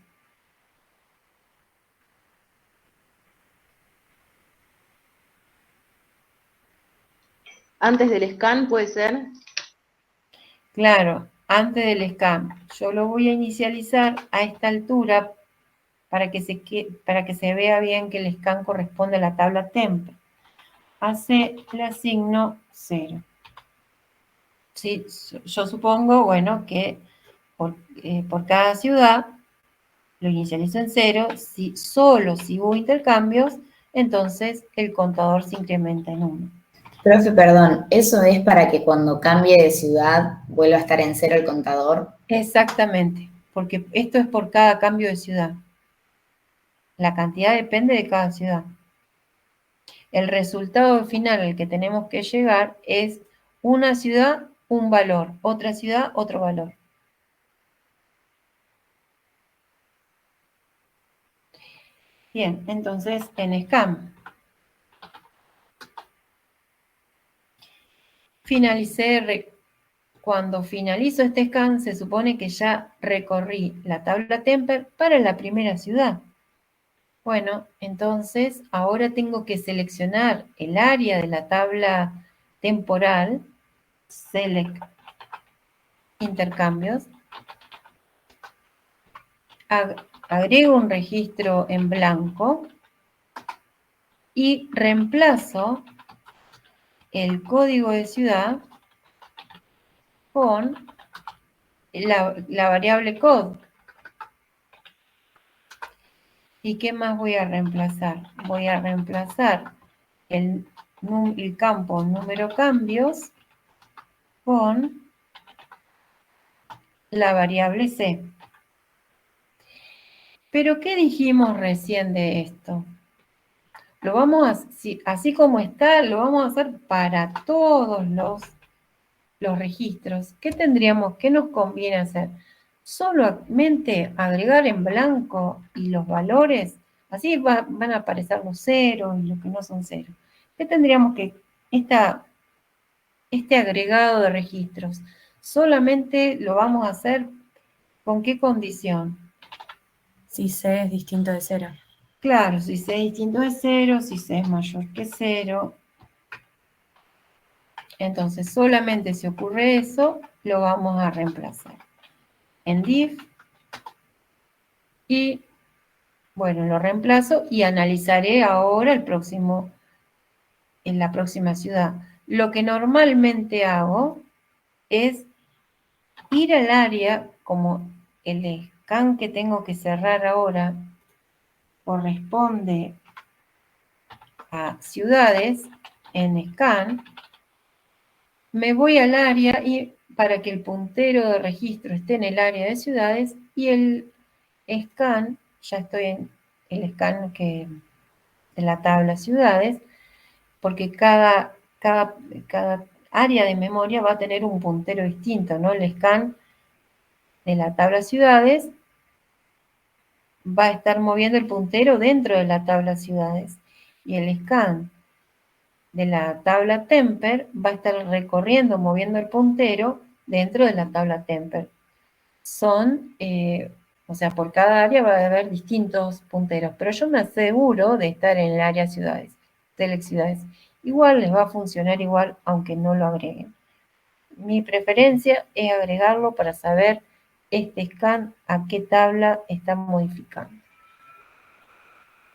Antes del scan, ¿puede ser? Claro, antes del scan. Yo lo voy a inicializar a esta altura para que se vea bien que el scan corresponde a la tabla temper. A C le asigno 0. ¿Sí? Yo supongo, bueno, que por cada ciudad lo inicializo en 0. Solo si hubo intercambios, entonces el contador se incrementa en 1. Profe, perdón, ¿eso es para que cuando cambie de ciudad vuelva a estar en 0 el contador? Exactamente, porque esto es por cada cambio de ciudad. La cantidad depende de cada ciudad. El resultado final al que tenemos que llegar es una ciudad, un valor, otra ciudad, otro valor. Bien, entonces en scan cuando finalizo este scan se supone que ya recorrí la tabla temper para la primera ciudad. Bueno, entonces ahora tengo que seleccionar el área de la tabla temporal, select intercambios, agrego un registro en blanco y reemplazo el código de ciudad con la variable code. ¿Y qué más voy a reemplazar? Voy a reemplazar el campo número cambios con la variable C. Pero, ¿qué dijimos recién de esto? Lo vamos a, así como está, lo vamos a hacer para todos los registros. ¿Qué nos conviene hacer? Solamente agregar en blanco y los valores, así van a aparecer los ceros y los que no son ceros. ¿Qué tendríamos que, este agregado de registros, solamente lo vamos a hacer con qué condición? Si C es distinto de 0. Claro, si C es distinto de 0, si C es mayor que 0. Entonces, solamente si ocurre eso, lo vamos a reemplazar en div. Y, bueno, lo reemplazo y analizaré ahora en la próxima ciudad. Lo que normalmente hago es ir al área, como el scan que tengo que cerrar ahora corresponde a ciudades, en scan, me voy al área y para que el puntero de registro esté en el área de ciudades y el scan, ya estoy en el scan de la tabla ciudades, porque cada área de memoria va a tener un puntero distinto, ¿no? El scan de la tabla ciudades va a estar moviendo el puntero dentro de la tabla ciudades y el scan de la tabla temper va a estar recorriendo, moviendo el puntero dentro de la tabla temper. O sea, por cada área va a haber distintos punteros, pero yo me aseguro de estar en el área ciudades, select ciudades. Igual les va a funcionar igual, aunque no lo agreguen. Mi preferencia es agregarlo para saber este scan a qué tabla está modificando.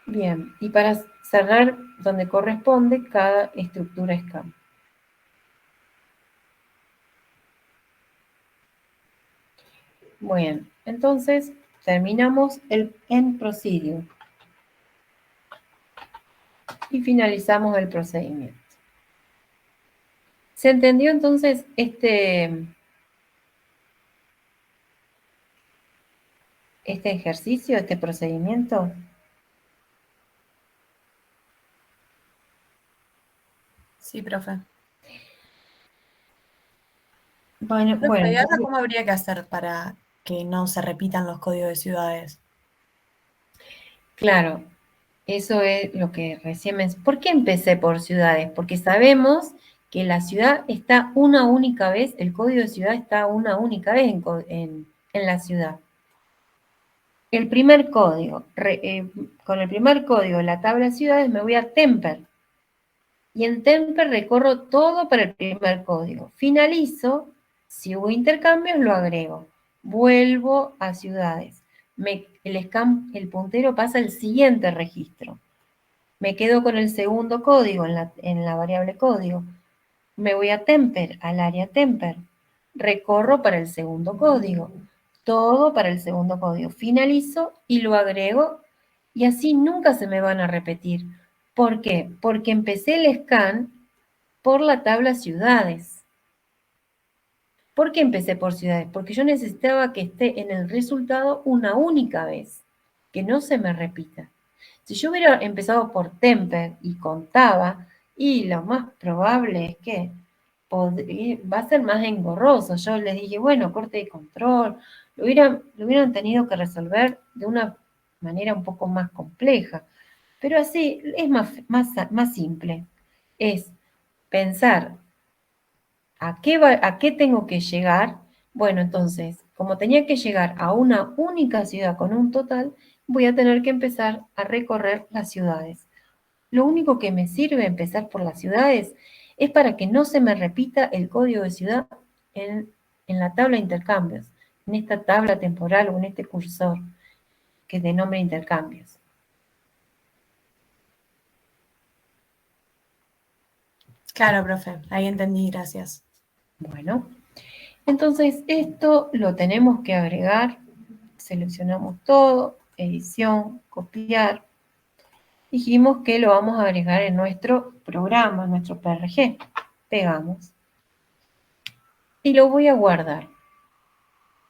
Bien, y para cerrar donde corresponde cada estructura scan. Bueno, entonces terminamos el end procedure y finalizamos el procedimiento. ¿Se entendió entonces este ejercicio, este procedimiento? Sí, profe. Bueno, Profe, ¿y ahora cómo habría que hacer para que no se repitan los códigos de ciudades? Claro, eso es lo que recién mencioné. ¿Por qué empecé por ciudades? Porque sabemos que la ciudad está una única vez, el código de ciudad está una única vez en la ciudad. El primer código, con el primer código de la tabla de ciudades me voy a temper. Y en temper recorro todo para el primer código. Finalizo, si hubo intercambios lo agrego. Vuelvo a ciudades. el puntero pasa al siguiente registro. Me quedo con el segundo código en la variable código. Me voy a temper, al área temper. Recorro para el segundo código. Todo para el segundo código. Finalizo y lo agrego y así nunca se me van a repetir. ¿Por qué? Porque empecé el scan por la tabla ciudades. ¿Por qué empecé por ciudades? Porque yo necesitaba que esté en el resultado una única vez, que no se me repita. Si yo hubiera empezado por temper y contaba, y lo más probable es que va a ser más engorroso. Yo les dije, bueno, corte de control, lo hubieran tenido que resolver de una manera un poco más compleja. Pero así es más simple. Es pensar a qué tengo que llegar. Bueno, entonces, como tenía que llegar a una única ciudad con un total, voy a tener que empezar a recorrer las ciudades. Lo único que me sirve empezar por las ciudades es para que no se me repita el código de ciudad en la tabla de intercambios, en esta tabla temporal o en este cursor que es de nombre de intercambios. Claro, profe, ahí entendí, gracias. Bueno, entonces esto lo tenemos que agregar, seleccionamos todo, edición, copiar. Dijimos que lo vamos a agregar en nuestro programa, en nuestro PRG. Pegamos. Y lo voy a guardar.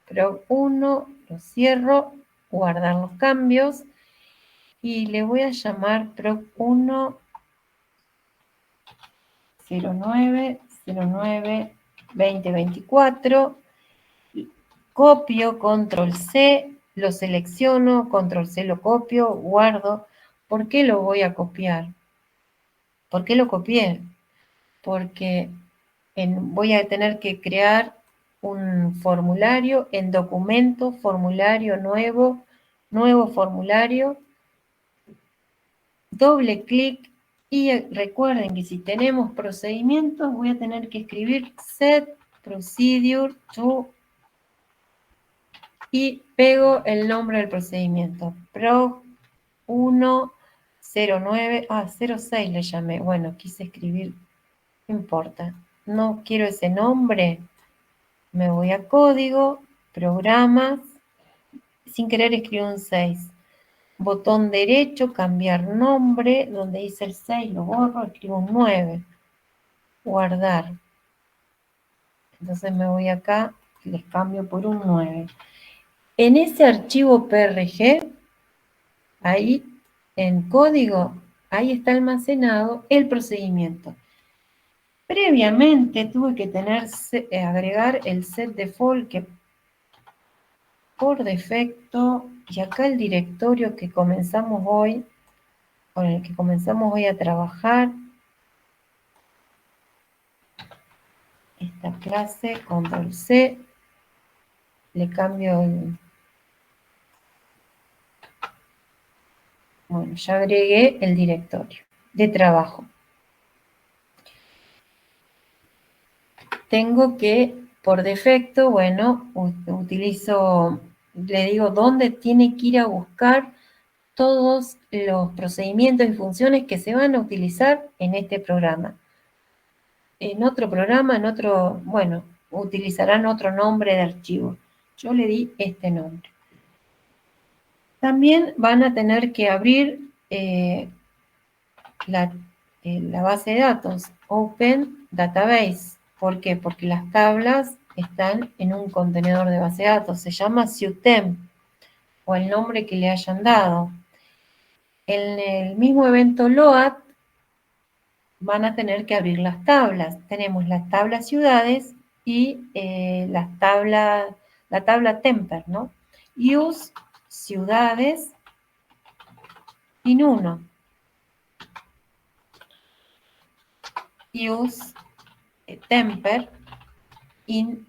Pro 1, lo cierro, guardar los cambios. Y le voy a llamar Pro 1 09 09 2024. Copio, control C, lo selecciono, control C lo copio, guardo. ¿Por qué lo voy a copiar? ¿Por qué lo copié? Porque voy a tener que crear un formulario en documento, formulario nuevo, nuevo formulario, doble clic y recuerden que si tenemos procedimientos voy a tener que escribir set procedure to y pego el nombre del procedimiento. Pro 109, 06 le llamé. Bueno, quise escribir, no importa. No quiero ese nombre. Me voy a código, programas, sin querer escribo un 6. Botón derecho, cambiar nombre, donde dice el 6 lo borro, escribo un 9. Guardar. Entonces me voy acá y les cambio por un 9. En ese archivo PRG, ahí en código, ahí está almacenado el procedimiento. Previamente tuve que agregar el set default que por defecto, y acá el directorio que comenzamos hoy, con el que comenzamos hoy a trabajar, esta clase, control C, le cambio el... Bueno, ya agregué el directorio de trabajo. Tengo que, por defecto, bueno, utilizo, le digo dónde tiene que ir a buscar todos los procedimientos y funciones que se van a utilizar en este programa. En otro programa, bueno, utilizarán otro nombre de archivo. Yo le di este nombre. También van a tener que abrir la base de datos, Open Database. ¿Por qué? Porque las tablas están en un contenedor de base de datos. Se llama SUTEM, o el nombre que le hayan dado. En el mismo evento LOAD van a tener que abrir las tablas. Tenemos las tablas ciudades y la tabla temper, ¿no? Use ciudades in 1. Use temper in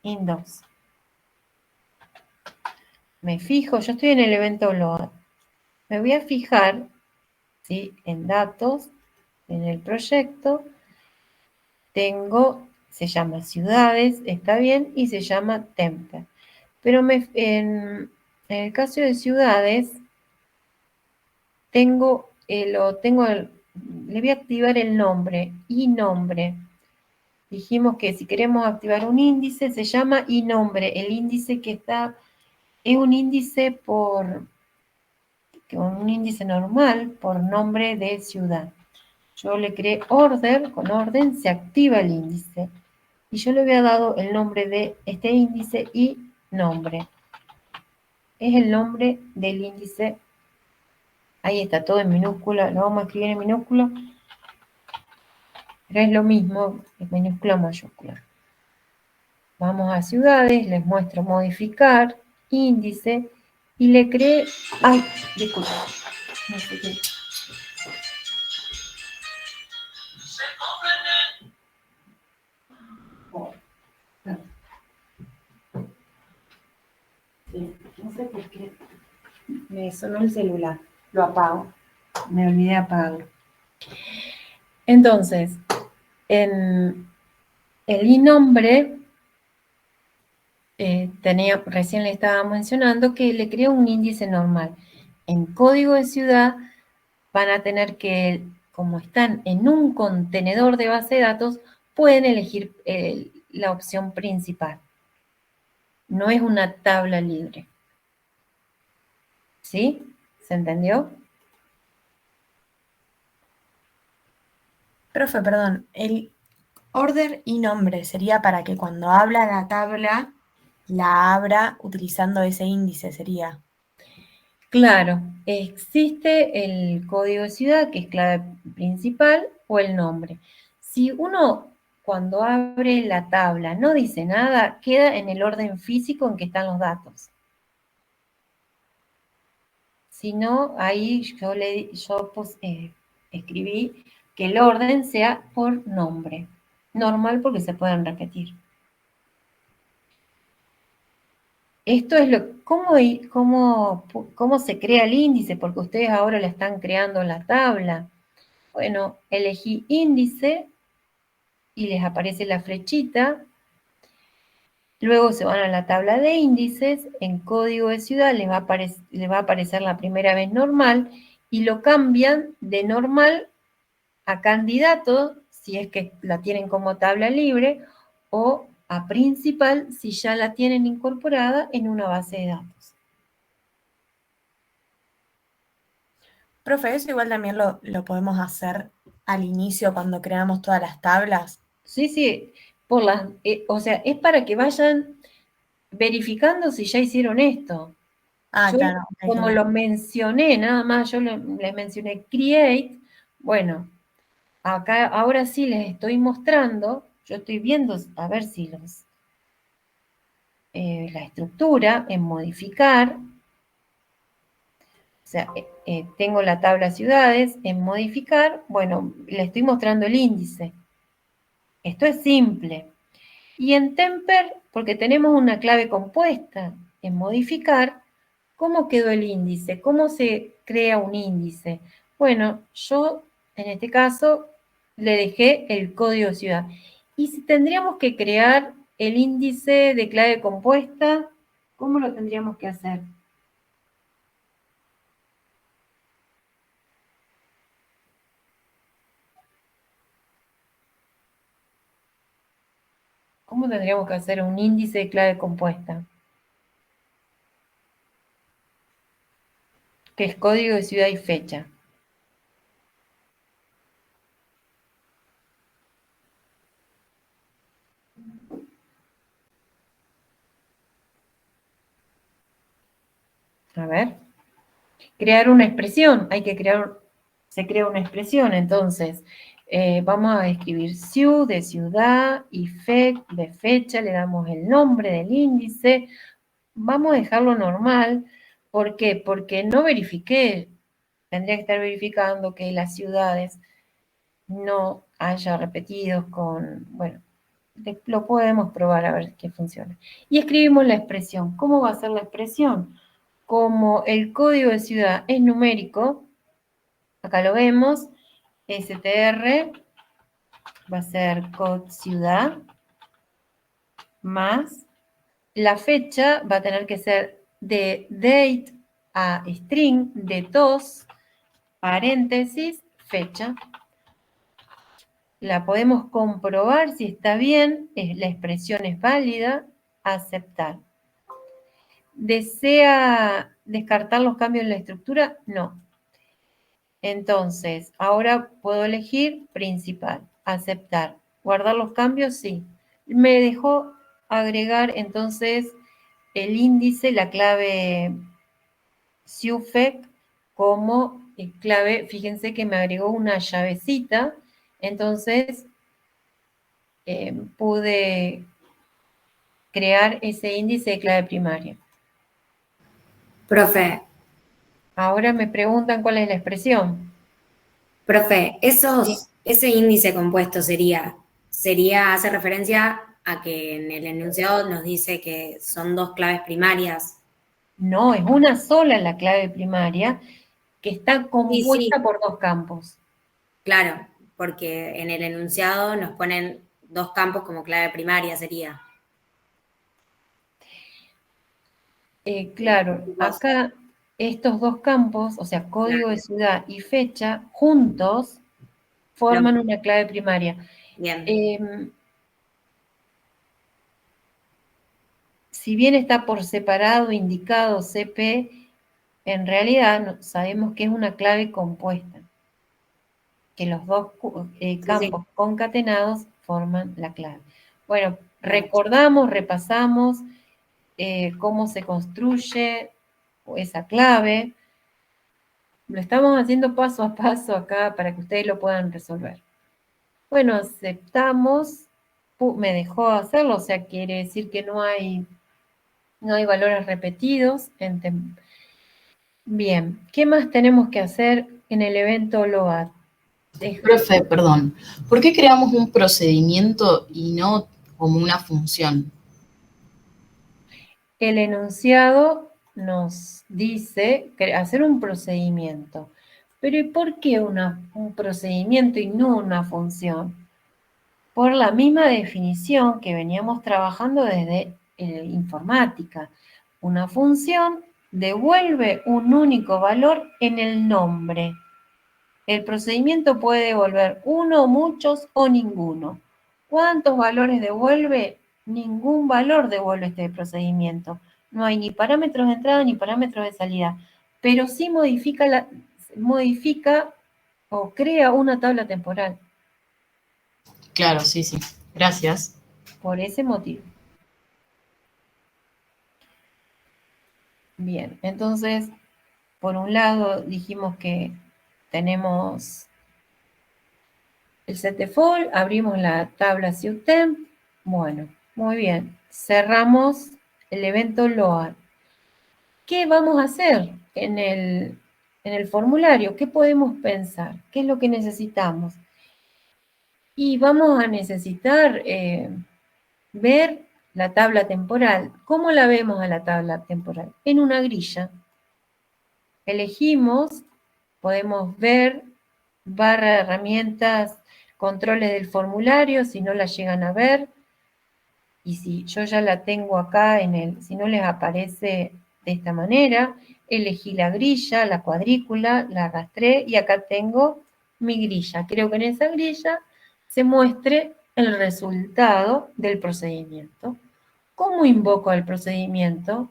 2. Me fijo, yo estoy en el evento load. Me voy a fijar, ¿sí? En datos, en el proyecto, se llama ciudades, está bien, y se llama temper. Pero en En el caso de ciudades, le voy a activar el nombre, inombre. Dijimos que si queremos activar un índice, se llama inombre. El índice que está, es un índice un índice normal por nombre de ciudad. Yo le creé order, con orden se activa el índice. Y yo le había dado el nombre de este índice y nombre. Es el nombre del índice. Ahí está todo en minúscula, lo vamos a escribir en minúscula, pero es lo mismo, es minúscula mayúscula. Vamos a ciudades, les muestro modificar, índice, y le creé, ay, disculpa, no sé qué. Sí, no sé por qué me sonó el celular, lo apago, me olvidé apagarlo. Entonces, en el inombre, recién le estaba mencionando que le creo un índice normal. En código de ciudad van a tener que, como están en un contenedor de base de datos, pueden elegir la opción principal. No es una tabla libre. ¿Sí? ¿Se entendió? Profe, perdón, el order y nombre sería para que cuando habla la tabla, la abra utilizando ese índice, sería. Claro, existe el código de ciudad, que es clave principal, o el nombre. Si uno, cuando abre la tabla, no dice nada, queda en el orden físico en que están los datos. Si no, ahí escribí que el orden sea por nombre. Normal porque se pueden repetir. Esto es cómo se crea el índice, porque ustedes ahora la están creando en la tabla. Bueno, elegí índice y les aparece la flechita. Luego se van a la tabla de índices, en código de ciudad les va a aparecer la primera vez normal y lo cambian de normal a candidato, si es que la tienen como tabla libre, o a principal, si ya la tienen incorporada en una base de datos. Profe, eso igual también lo podemos hacer al inicio cuando creamos todas las tablas. Sí, o sea, es para que vayan verificando si ya hicieron esto. Ah, Yo, claro. Ok, como lo mencioné, nada más, yo les mencioné create, bueno, acá ahora sí les estoy mostrando, yo estoy viendo a ver si la estructura en modificar, o sea, tengo la tabla ciudades, en modificar, bueno, le estoy mostrando el índice. Esto es simple. Y en temper, porque tenemos una clave compuesta, en modificar, ¿cómo quedó el índice? ¿Cómo se crea un índice? Bueno, yo en este caso le dejé el código de ciudad. Y si tendríamos que crear el índice de clave compuesta, ¿cómo lo tendríamos que hacer? ¿Cómo tendríamos que hacer un índice de clave compuesta? Que es código de ciudad y fecha. A ver. Crear una expresión. Se crea una expresión. Entonces, vamos a escribir ciu de ciudad y fe de fecha. Le damos el nombre del índice. Vamos a dejarlo normal. ¿Por qué? Porque no verifiqué. Tendría que estar verificando que las ciudades no haya repetidos con, bueno, lo podemos probar a ver qué funciona. Y escribimos la expresión. ¿Cómo va a ser la expresión? Como el código de ciudad es numérico, acá lo vemos, str va a ser code ciudad más la fecha va a tener que ser de date a string de tos, paréntesis, fecha. La podemos comprobar si está bien, la expresión es válida, aceptar. ¿Desea descartar los cambios en la estructura? No. Entonces, ahora puedo elegir principal, aceptar. ¿Guardar los cambios? Sí. Me dejó agregar entonces el índice, la clave SUFEC como clave. Fíjense que me agregó una llavecita, entonces pude crear ese índice de clave primaria. Profe, Ahora me preguntan cuál es la expresión. profe, Sí. ese índice compuesto hace referencia a que en el enunciado nos dice que son dos claves primarias. No, es una sola la clave primaria que está Sí, compuesta sí, por dos campos. claro, porque en el enunciado nos ponen dos campos como clave primaria, sería. Claro, acá estos dos campos, o sea, código de Claro. ciudad y fecha, juntos forman una clave primaria. Bien, Si bien está por separado indicado CP, en realidad sabemos que es una clave compuesta, que los dos campos concatenados forman la clave. Bueno, recordamos, repasamos cómo se construye esa clave. Lo estamos haciendo paso a paso acá para que ustedes lo puedan resolver. Bueno, aceptamos, me dejó hacerlo, o sea, quiere decir que no hay valores repetidos. Bien, ¿qué más tenemos que hacer en el evento load? Profe, perdón, ¿por qué creamos un procedimiento y no como una función? El enunciado nos dice hacer un procedimiento. Pero ¿y por qué un procedimiento y no una función? Por la misma definición que veníamos trabajando desde informática. Una función devuelve un único valor en el nombre. El procedimiento puede devolver uno, muchos o ninguno. ¿Cuántos valores devuelve? Ningún valor devuelve este procedimiento. No hay ni parámetros de entrada ni parámetros de salida, pero sí modifica o crea una tabla temporal. Claro, sí, sí. Gracias. Por ese motivo. Bien, entonces, por un lado dijimos que tenemos el setdefault, abrimos la tabla SUTEMP. Bueno, muy bien. Cerramos el evento load. ¿Qué vamos a hacer en el formulario? ¿Qué podemos pensar? ¿Qué es lo que necesitamos? Y vamos a necesitar ver la tabla temporal. ¿Cómo la vemos a la tabla temporal? En una grilla. Elegimos, podemos ver barra herramientas, controles del formulario, si no la llegan a ver. Y si yo ya la tengo acá si no les aparece de esta manera, elegí la grilla, la cuadrícula, la arrastré y acá tengo mi grilla. Creo que en esa grilla se muestre el resultado del procedimiento. ¿Cómo invoco el procedimiento?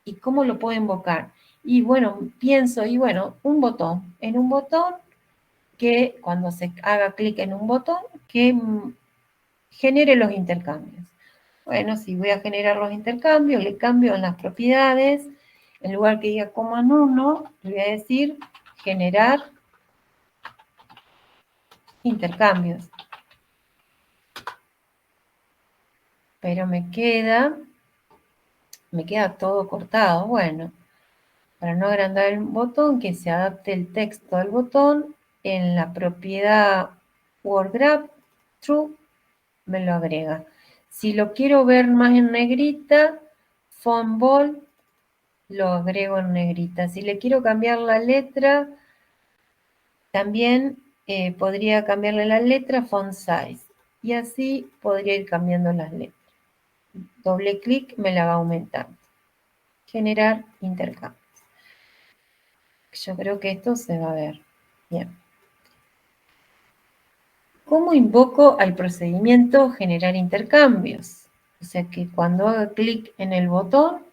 ¿Y cómo lo puedo invocar? Y bueno, pienso, un botón. En un botón que cuando se haga clic en un botón, que genere los intercambios. Bueno, si voy a generar los intercambios, le cambio en las propiedades, en lugar que diga "1", le voy a decir generar intercambios. Pero me queda todo cortado. Bueno, para no agrandar el botón, que se adapte el texto al botón, en la propiedad wordGraph true me lo agrega. Si lo quiero ver más en negrita, font bold, lo agrego en negrita. Si le quiero cambiar la letra, también podría cambiarle la letra font size. Y así podría ir cambiando las letras. Doble clic me la va aumentando. generar intercambios. Yo creo que esto se va a ver. Bien. ¿Cómo invoco al procedimiento generar intercambios? O sea que cuando haga clic en el botón,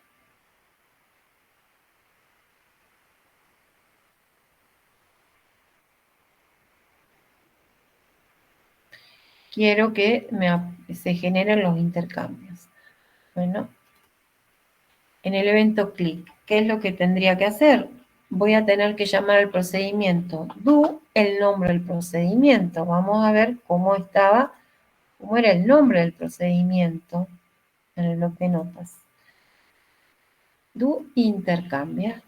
quiero que se generen los intercambios. Bueno, en el evento clic, ¿qué es lo que tendría que hacer? Voy a tener que llamar al procedimiento do, el nombre del procedimiento. Vamos a ver cómo era el nombre del procedimiento en el bloc de notas. Do intercambia.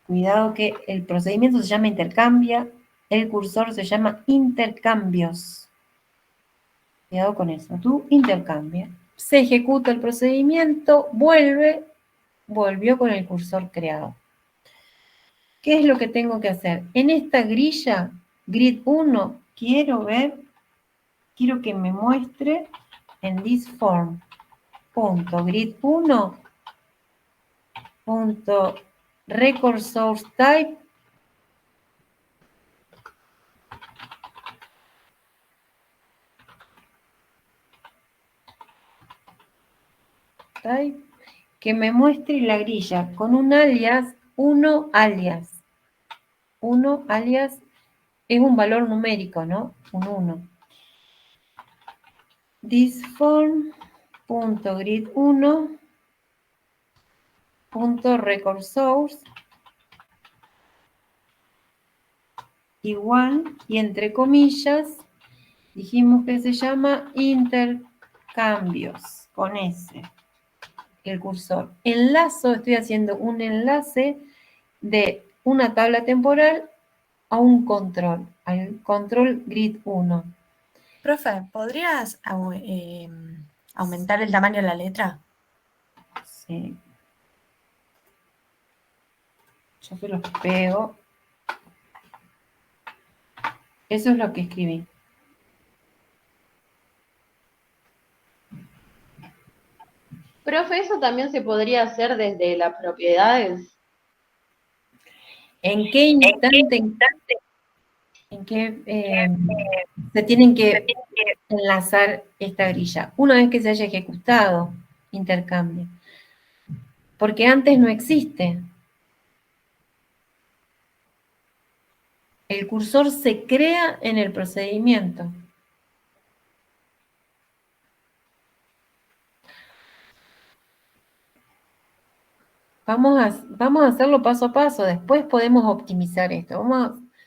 Cuidado que el procedimiento se llama intercambia, el cursor se llama intercambios. Cuidado con eso. Do intercambia. Se ejecuta el procedimiento, volvió con el cursor creado. ¿Qué es lo que tengo que hacer? En esta grilla, grid 1, quiero que me muestre en this form. Grid 1, record source type, que me muestre la grilla con un alias, 1 alias. 1 alias es un valor numérico, ¿no? Un 1. This form.grid 1.record source igual, y entre comillas, dijimos que se llama intercambios, con S, el cursor. Enlazo, estoy haciendo un enlace de una tabla temporal a un control, al control grid 1. Profe, ¿podrías aumentar el tamaño de la letra? Sí. Yo se los pego. Eso es lo que escribí. Profe, ¿eso también se podría hacer desde las propiedades? ¿En qué instante en qué se tienen que enlazar esta grilla? Una vez que se haya ejecutado intercambio. Porque antes no existe. El cursor se crea en el procedimiento. Vamos a hacerlo paso a paso, después podemos optimizar esto.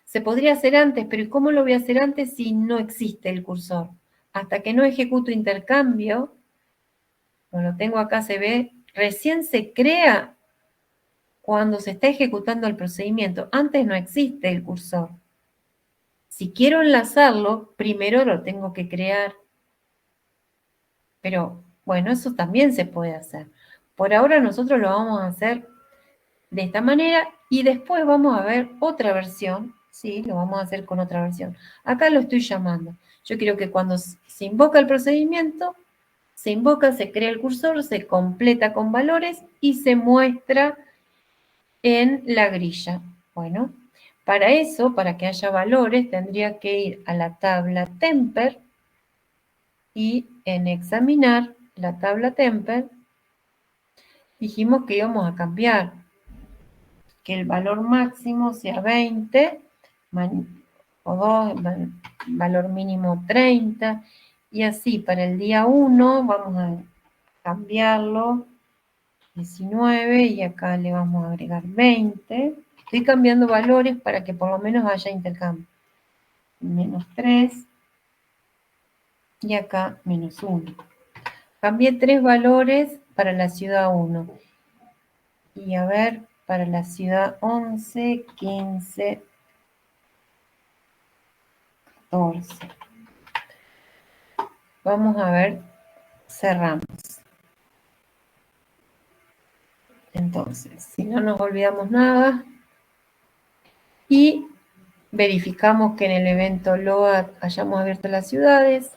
Se podría hacer antes, pero ¿cómo lo voy a hacer antes si no existe el cursor? Hasta que no ejecuto intercambio, como lo tengo acá, se ve, recién se crea cuando se está ejecutando el procedimiento. Antes no existe el cursor. Si quiero enlazarlo, primero lo tengo que crear. Pero, bueno, eso también se puede hacer. Por ahora nosotros lo vamos a hacer de esta manera y después vamos a ver otra versión, ¿sí? Lo vamos a hacer con otra versión. Acá lo estoy llamando. Yo quiero que cuando se invoca el procedimiento, se invoca, se crea el cursor, se completa con valores y se muestra en la grilla. Bueno, para eso, para que haya valores, tendría que ir a la tabla temper y en examinar la tabla temper, dijimos que íbamos a cambiar, que el valor máximo sea 20, o 2, valor mínimo 30, y así para el día 1 vamos a cambiarlo 19 y acá le vamos a agregar 20. Estoy cambiando valores para que por lo menos haya intercambio. Menos 3 y acá menos 1. Cambié 3 valores para la ciudad 1. Y a ver, para la ciudad 11, 15, 14. Vamos a ver, cerramos. Entonces, si no nos olvidamos nada, y verificamos que en el evento load hayamos abierto las ciudades.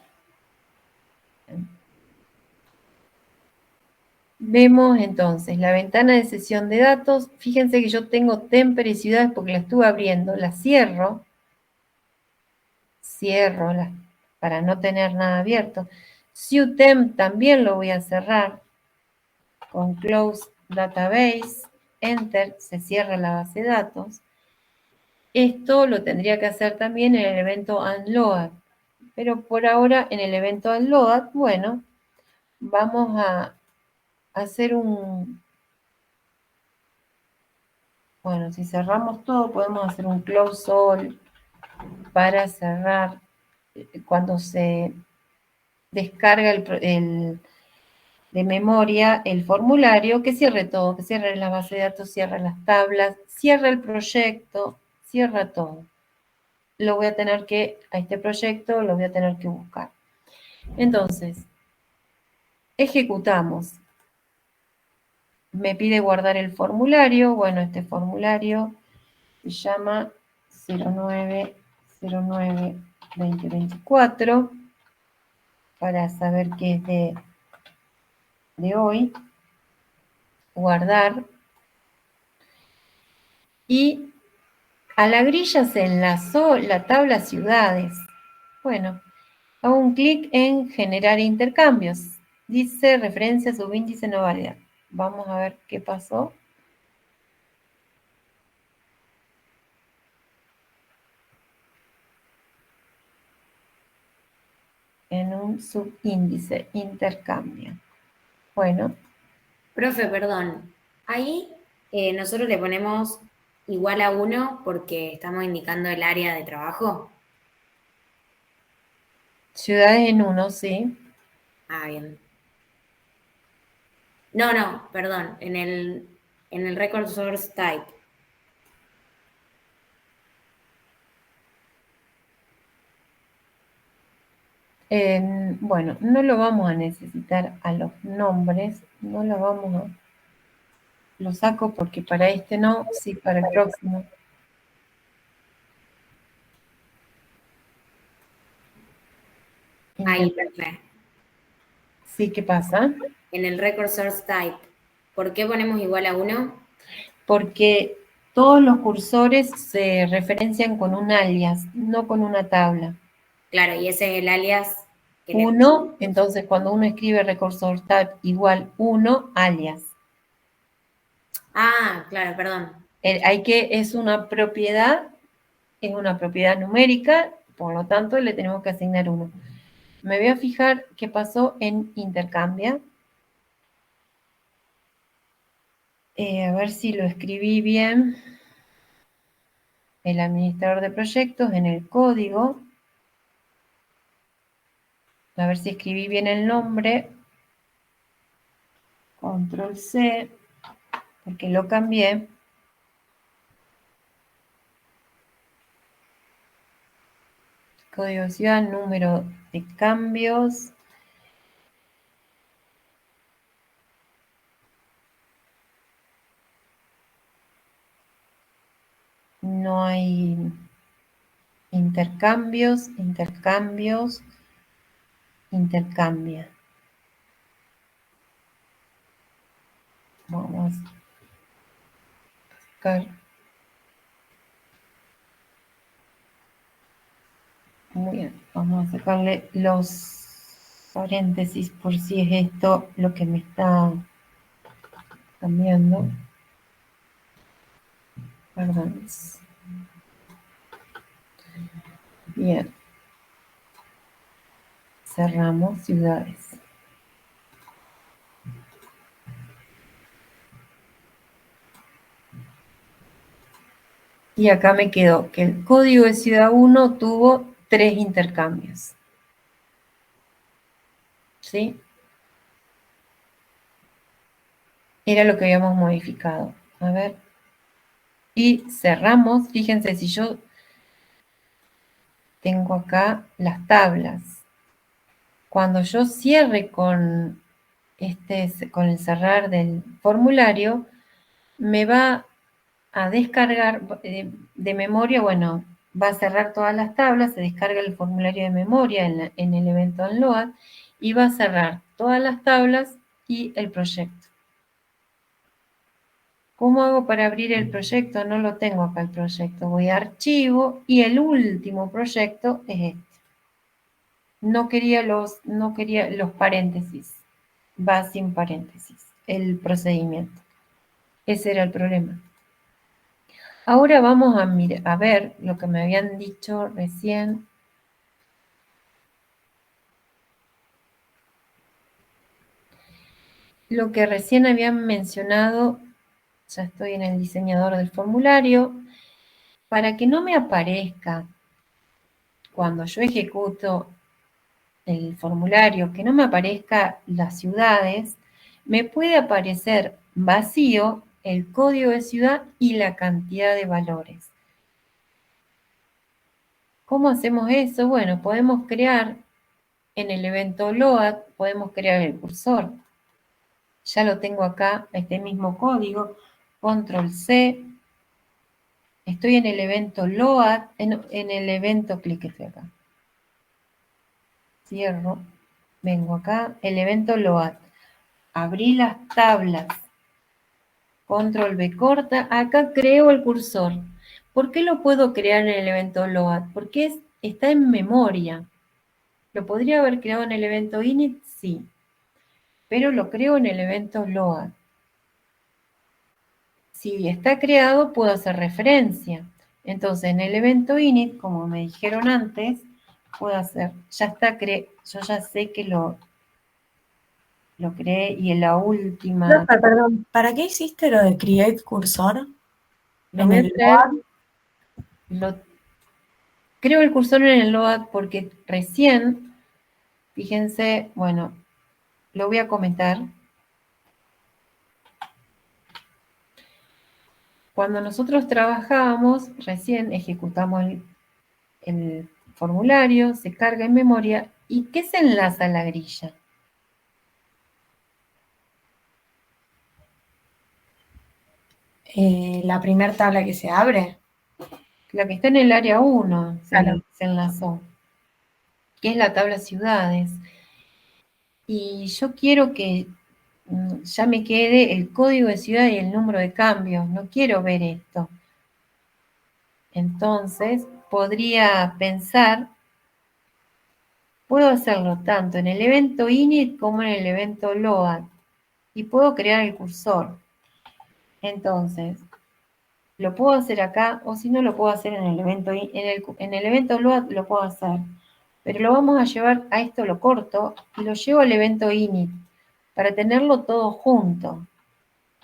Vemos entonces la ventana de sesión de datos. Fíjense que yo tengo Temper y ciudades porque la estuve abriendo. La cierro. Cierro para no tener nada abierto. SiewTemp también lo voy a cerrar. Con Close Database. Enter. Se cierra la base de datos. Esto lo tendría que hacer también en el evento unload. Pero por ahora en el evento unload, bueno, vamos a hacer bueno, si cerramos todo, podemos hacer un close all para cerrar cuando se descarga de memoria el formulario, que cierre todo, que cierre la base de datos, cierre las tablas, cierre el proyecto, cierra todo. Lo voy a tener que, a este proyecto lo voy a tener que buscar. Entonces, ejecutamos. Me pide guardar el formulario. Bueno, este formulario se llama 0909-2024 para saber qué es de hoy. Guardar. Y a la grilla se enlazó la tabla ciudades. Bueno, hago un clic en generar intercambios. Dice referencia subíndice no válida. Vamos a ver qué pasó. En un subíndice, intercambio. Bueno. Profe, perdón. Ahí nosotros le ponemos igual a 1 porque estamos indicando el área de trabajo. Ciudades en 1, sí. Ah, bien. No, perdón. En el record source type. Bueno, no lo vamos a necesitar a los nombres, no lo vamos a... Lo saco porque para este no, sí para el próximo. Ahí, perfecto. Sí, ¿qué pasa? En el record source type, ¿por qué ponemos igual a 1? Porque todos los cursores se referencian con un alias, no con una tabla. Claro, y ese es el alias. 1, entonces cuando uno escribe record source type igual 1, alias. Ah, claro, perdón. Es una propiedad numérica, por lo tanto le tenemos que asignar 1. Me voy a fijar qué pasó en intercambia. A ver si lo escribí bien. El administrador de proyectos en el código. A ver si escribí bien el nombre. Control C, porque lo cambié. Código de ciudad, número de cambios. No hay intercambios, intercambia. Vamos a buscar. Muy bien, vamos a sacarle los paréntesis por si es esto lo que me está cambiando. Perdón. Bien. Cerramos ciudades. Y acá me quedó que el código de ciudad 1 tuvo 3 intercambios. ¿Sí? Era lo que habíamos modificado. A ver. Y cerramos. Fíjense, si yo tengo acá las tablas. Cuando yo cierre con el cerrar del formulario, me va a descargar de memoria, bueno, va a cerrar todas las tablas, se descarga el formulario de memoria en el evento unload y va a cerrar todas las tablas y el proyecto. ¿Cómo hago para abrir el proyecto? No lo tengo acá el proyecto. Voy a archivo y el último proyecto es este. No quería los paréntesis. Va sin paréntesis el procedimiento. Ese era el problema. Ahora vamos a ver lo que me habían dicho recién. Lo que recién habían mencionado, ya estoy en el diseñador del formulario, para que no me aparezca cuando yo ejecuto el formulario, que no me aparezca las ciudades, me puede aparecer vacío el código de ciudad y la cantidad de valores. ¿Cómo hacemos eso? Bueno, podemos crear en el evento load, podemos crear el cursor. Ya lo tengo acá, este mismo código, control C. Estoy en el evento load, en el evento clic estoy acá. Cierro, vengo acá, el evento load. Abrí las tablas, control B corta, acá creo el cursor. ¿Por qué lo puedo crear en el evento load? Porque está en memoria. ¿Lo podría haber creado en el evento init? Sí, pero lo creo en el evento load. Si está creado, puedo hacer referencia. Entonces, en el evento init, como me dijeron antes, puedo hacer, ya está yo ya sé que lo creé y en la última... Perdón, ¿para qué hiciste lo de create cursor? Lo voy a traer, creo el cursor en el load porque recién, fíjense, bueno, lo voy a comentar. Cuando nosotros trabajábamos, recién ejecutamos el formulario, se carga en memoria. ¿Y qué se enlaza a la grilla? La primera tabla que se abre. La que está en el área 1 Claro. se enlazó, que es la tabla ciudades. Y yo quiero que ya me quede el código de ciudad y el número de cambios. No quiero ver esto. Entonces, podría pensar, puedo hacerlo tanto en el evento init como en el evento load. Y puedo crear el cursor. Entonces, lo puedo hacer acá, o si no lo puedo hacer en el evento, en el evento load lo puedo hacer. Pero lo vamos a llevar a esto, lo corto, y lo llevo al evento init, para tenerlo todo junto.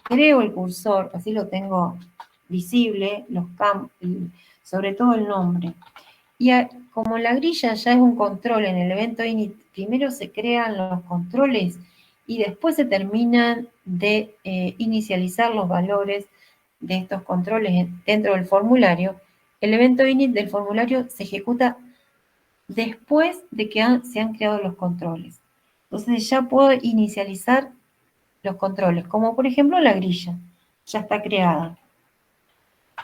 Creo el cursor, así lo tengo visible, los campos, sobre todo el nombre. Y como la grilla ya es un control en el evento init, primero se crean los controles y después se terminan de inicializar los valores de estos controles dentro del formulario. El evento init del formulario se ejecuta después de que se han creado los controles. Entonces ya puedo inicializar los controles, como por ejemplo la grilla, ya está creada.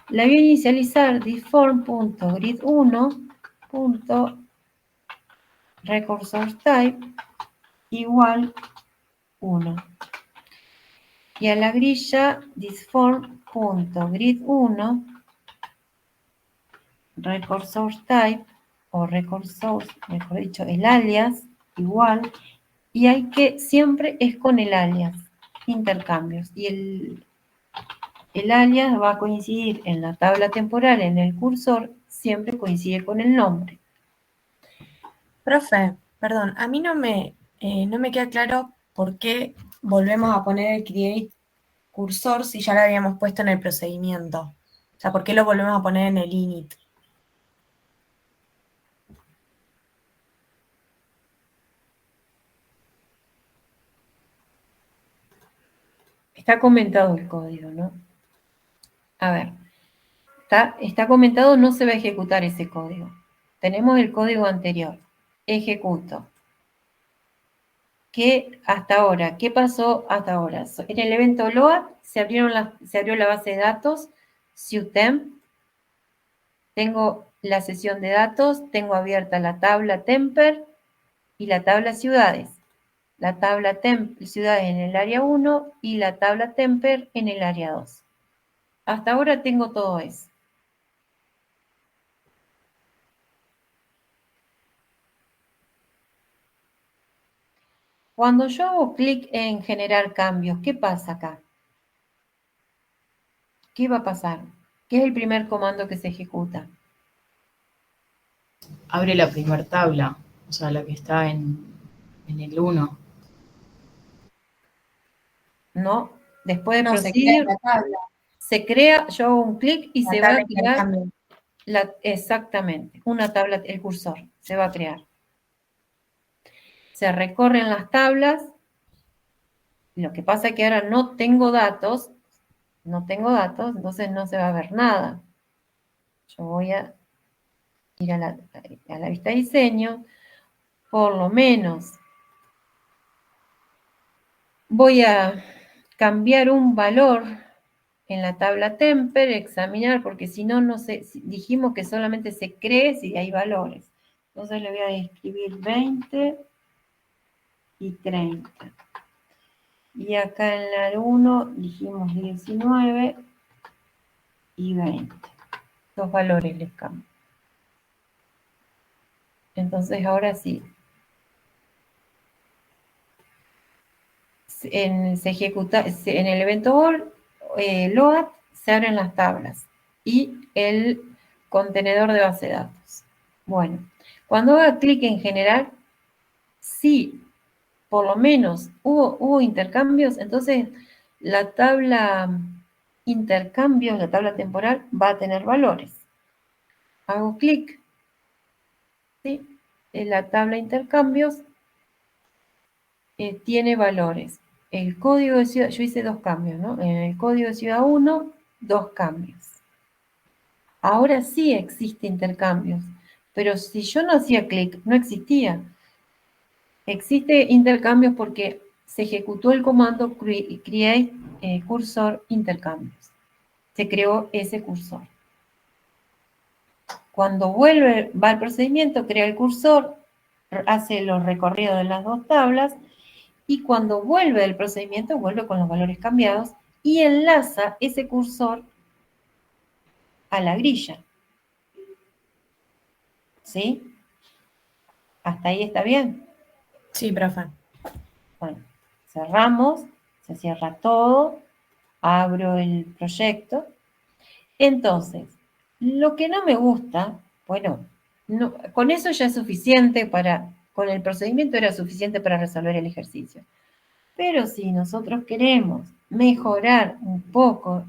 La voy a inicializar difform.grid1.recursotype igual 1. Y a la grilla difform.grid1 recursotype o recursos, mejor dicho, el alias igual, y hay que, siempre es con el alias, intercambios, y el alias va a coincidir en la tabla temporal, en el cursor, siempre coincide con el nombre. Profe, perdón, a mí no me queda claro por qué volvemos a poner el create cursor si ya lo habíamos puesto en el procedimiento. O sea, ¿por qué lo volvemos a poner en el init? Está comentado el código, ¿no? A ver, está comentado, no se va a ejecutar ese código. Tenemos el código anterior. Ejecuto. ¿Qué hasta ahora? ¿Qué pasó hasta ahora? En el evento load se abrió la base de datos, SUTEM. Tengo la sesión de datos, tengo abierta la tabla Temper y la tabla ciudades. La tabla ciudades en el área 1 y la tabla Temper en el área 2. Hasta ahora tengo todo eso. Cuando yo hago clic en generar cambios, ¿qué pasa acá? ¿Qué va a pasar? ¿Qué es el primer comando que se ejecuta? Abre la primera tabla, o sea, la que está en el 1. ¿No? Después de No, se crea proceed, la tabla, se crea, yo hago un clic y la se va tabla a de crear intercambio. exactamente, una tabla, el cursor, se va a crear. Se recorren las tablas. Lo que pasa es que ahora no tengo datos, entonces no se va a ver nada. Yo voy a ir a la vista de diseño, por lo menos voy a cambiar un valor en la tabla temper, examinar, porque si no, no sé, dijimos que solamente se cree si hay valores. Entonces le voy a escribir 20 y 30. Y acá en la 1 dijimos 19 y 20. Los valores les cambio. Entonces ahora sí. Se ejecuta, en el evento load se abren las tablas y el contenedor de base de datos. Bueno, cuando haga clic en generar, si por lo menos hubo intercambios, entonces la tabla intercambios, la tabla temporal, va a tener valores. Hago clic, ¿sí? En la tabla intercambios tiene valores. El código de ciudad, yo hice 2 cambios, ¿no? En el código de ciudad 1, 2 cambios. Ahora sí existe intercambios, pero si yo no hacía clic, no existía. Existe intercambios porque se ejecutó el comando create cursor intercambios. Se creó ese cursor. Cuando va el procedimiento, crea el cursor, hace los recorridos de las 2 tablas, y cuando vuelve el procedimiento, vuelve con los valores cambiados y enlaza ese cursor a la grilla. ¿Sí? ¿Hasta ahí está bien? Sí, profe. Bueno, cerramos, se cierra todo, abro el proyecto. Entonces, lo que no me gusta, bueno, con eso ya es suficiente con el procedimiento era suficiente para resolver el ejercicio. Pero si nosotros queremos mejorar un poco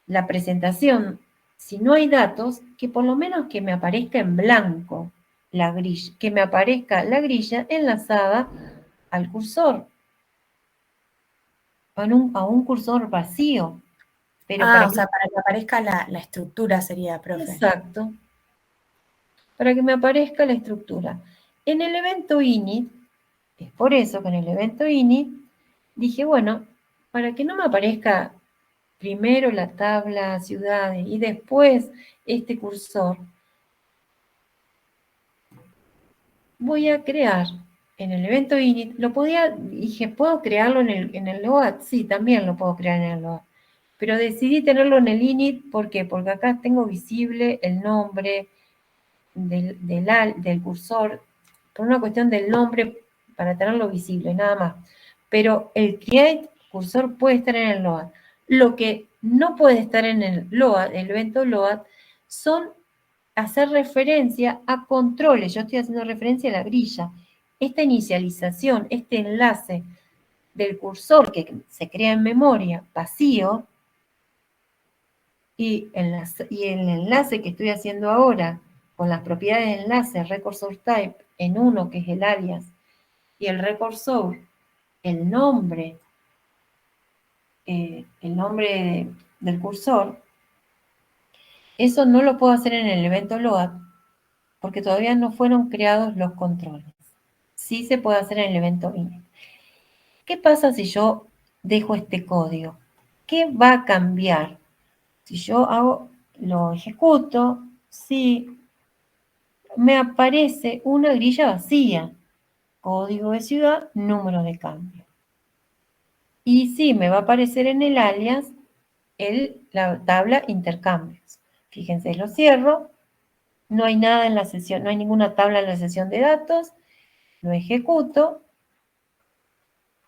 la presentación, si no hay datos, que por lo menos que me aparezca en blanco la grilla, que me aparezca la grilla enlazada al cursor, a un cursor vacío. Pero O sea, para que aparezca la estructura sería, profe. exacto, para que me aparezca la estructura. En el evento init, es por eso que en el evento init dije, bueno, para que no me aparezca primero la tabla ciudades y después este cursor, voy a crear en el evento init, dije, ¿puedo crearlo en el load? Sí, también lo puedo crear en el load. Pero decidí tenerlo en el init, ¿por qué? Porque acá tengo visible el nombre del cursor, por una cuestión del nombre, para tenerlo visible, nada más. Pero el create cursor puede estar en el load. Lo que no puede estar en el load, el evento load, son hacer referencia a controles. Yo estoy haciendo referencia a la grilla. Esta inicialización, este enlace del cursor que se crea en memoria vacío y el enlace que estoy haciendo ahora con las propiedades de enlace recursor type en uno que es el alias y el recursor, el nombre del cursor, eso no lo puedo hacer en el evento load porque todavía no fueron creados los controles. Sí se puede hacer en el evento init. ¿Qué pasa si yo dejo este código? ¿Qué va a cambiar? Si yo lo ejecuto, sí, me aparece una grilla vacía. Código de ciudad, número de cambio. Y sí, me va a aparecer en el alias la tabla intercambios. Fíjense, lo cierro, no hay nada en la sesión, no hay ninguna tabla en la sesión de datos, lo ejecuto,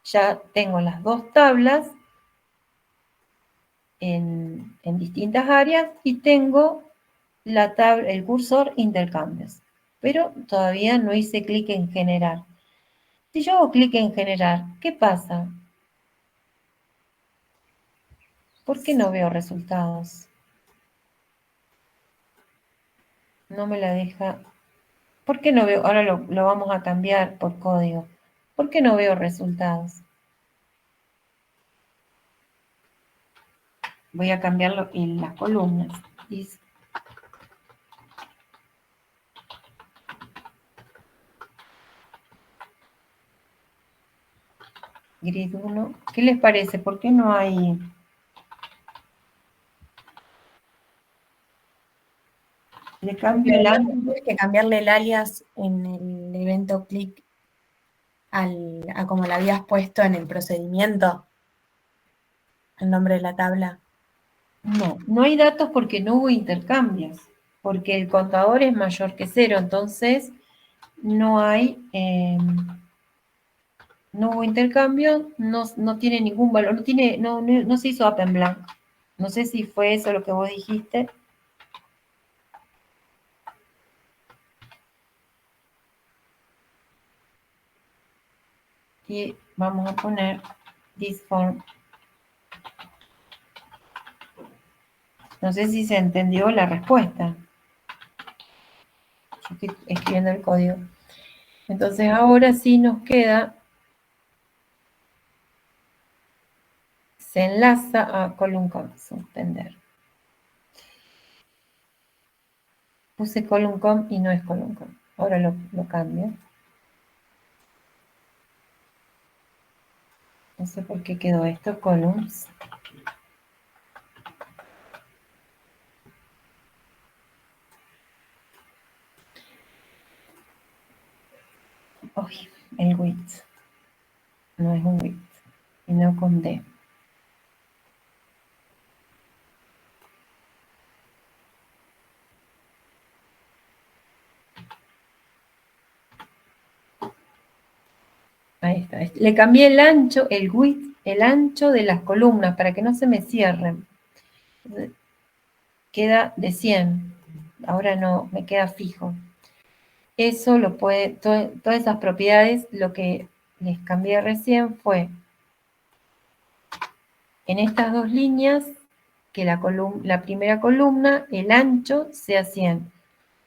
ya tengo las dos tablas en distintas áreas y tengo el cursor intercambios, pero todavía no hice clic en generar. Si yo hago clic en generar, ¿qué pasa? ¿Por qué no veo resultados? No me la deja. ¿Por qué no veo? Ahora lo vamos a cambiar por código. ¿Por qué no veo resultados? Voy a cambiarlo en las columnas. Grid 1. ¿Qué les parece? ¿Por qué no hay? Le cambio el alias. Tienes que cambiarle el alias en el evento clic a como lo habías puesto en el procedimiento, el nombre de la tabla. No, no hay datos porque no hubo intercambios, porque el contador es mayor que 0, entonces no hay, no hubo intercambio, no tiene ningún valor, no se hizo up en blanco. No sé si fue eso lo que vos dijiste. Y vamos a poner this form. No sé si se entendió la respuesta. Yo estoy escribiendo el código. Entonces ahora sí nos queda, se enlaza a column com, suspender. Puse column com y no es column com. Ahora lo cambio. No sé por qué quedó esto, columns. Uy, el width. No es un width, sino con D. Ahí está. Le cambié el ancho, el width, el ancho de las columnas para que no se me cierren. Queda de 100. Ahora no, me queda fijo. Eso lo puede, todas esas propiedades, lo que les cambié recién fue en estas dos líneas que la primera columna, el ancho sea 100.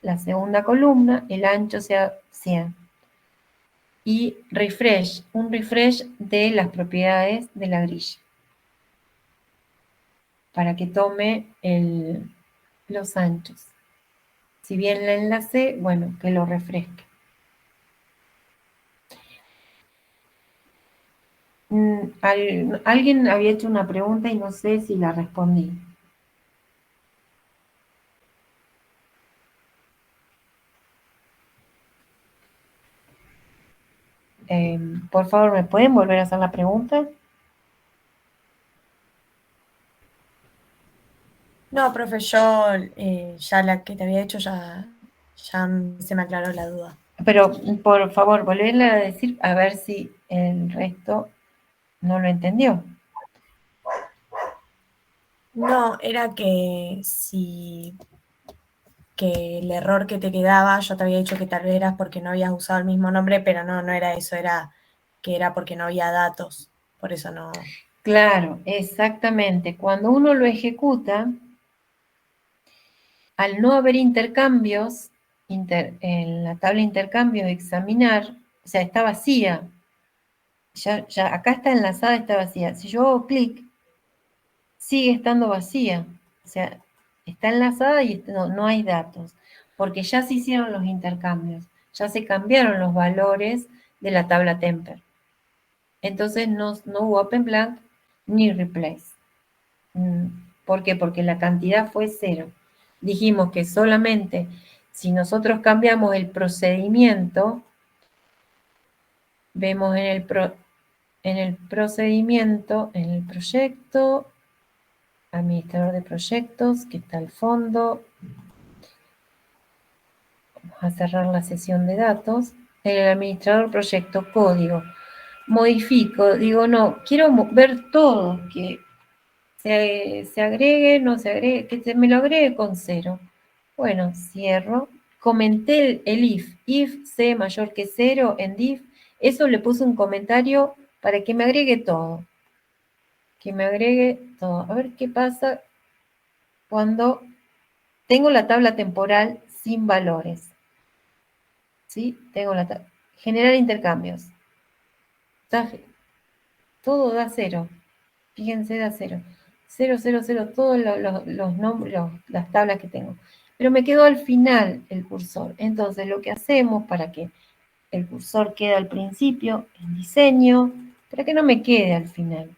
La segunda columna, el ancho sea 100. Y refresh, un refresh de las propiedades de la grilla. Para que tome los anchos. Si bien la enlacé, bueno, que lo refresque. Alguien había hecho una pregunta y no sé si la respondí. Por favor, ¿me pueden volver a hacer la pregunta? No, profe, yo ya la que te había hecho ya se me aclaró la duda. Pero, por favor, volverle a decir a ver si el resto no lo entendió. No, era que que el error que te quedaba, yo te había dicho que tal vez era porque no habías usado el mismo nombre, pero no era eso, era que era porque no había datos, por eso no. Claro, exactamente. Cuando uno lo ejecuta, al no haber intercambios, en la tabla de intercambios de examinar, o sea, está vacía. Ya acá está enlazada, está vacía. Si yo hago clic, sigue estando vacía. O sea, está enlazada y no hay datos, porque ya se hicieron los intercambios, ya se cambiaron los valores de la tabla temper. Entonces no hubo open blank ni replace. ¿Por qué? Porque la cantidad fue 0. Dijimos que solamente si nosotros cambiamos el procedimiento, vemos en el procedimiento, en el proyecto, administrador de proyectos, que está al fondo. Vamos a cerrar la sesión de datos. El administrador proyecto, código. Modifico, digo, no, quiero ver todo, que se agregue, no se agregue, que me lo agregue con 0. Bueno, cierro. Comenté el if c mayor que 0 en div, eso le puse un comentario para que me agregue todo. Que me agregue todo. A ver qué pasa cuando tengo la tabla temporal sin valores. ¿Sí? Tengo la tabla. Generar intercambios. Todo da 0. Fíjense, da 0. 0, 0, 0, todos los nombres, las tablas que tengo. Pero me quedó al final el cursor. Entonces, lo que hacemos para que el cursor quede al principio, en diseño, para que no me quede al final.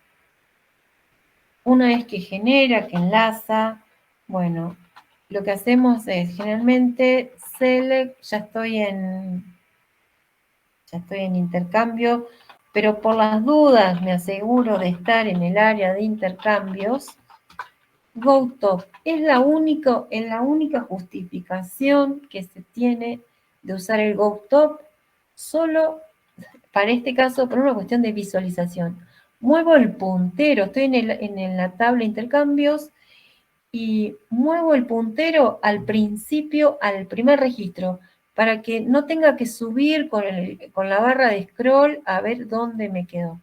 Una vez que genera, que enlaza, bueno, lo que hacemos es, generalmente, select, ya estoy en intercambio, pero por las dudas me aseguro de estar en el área de intercambios. GoTop es la única justificación que se tiene de usar el GoTop solo para este caso por una cuestión de visualización. Muevo el puntero, estoy en la tabla intercambios y muevo el puntero al principio, al primer registro, para que no tenga que subir con la barra de scroll a ver dónde me quedó.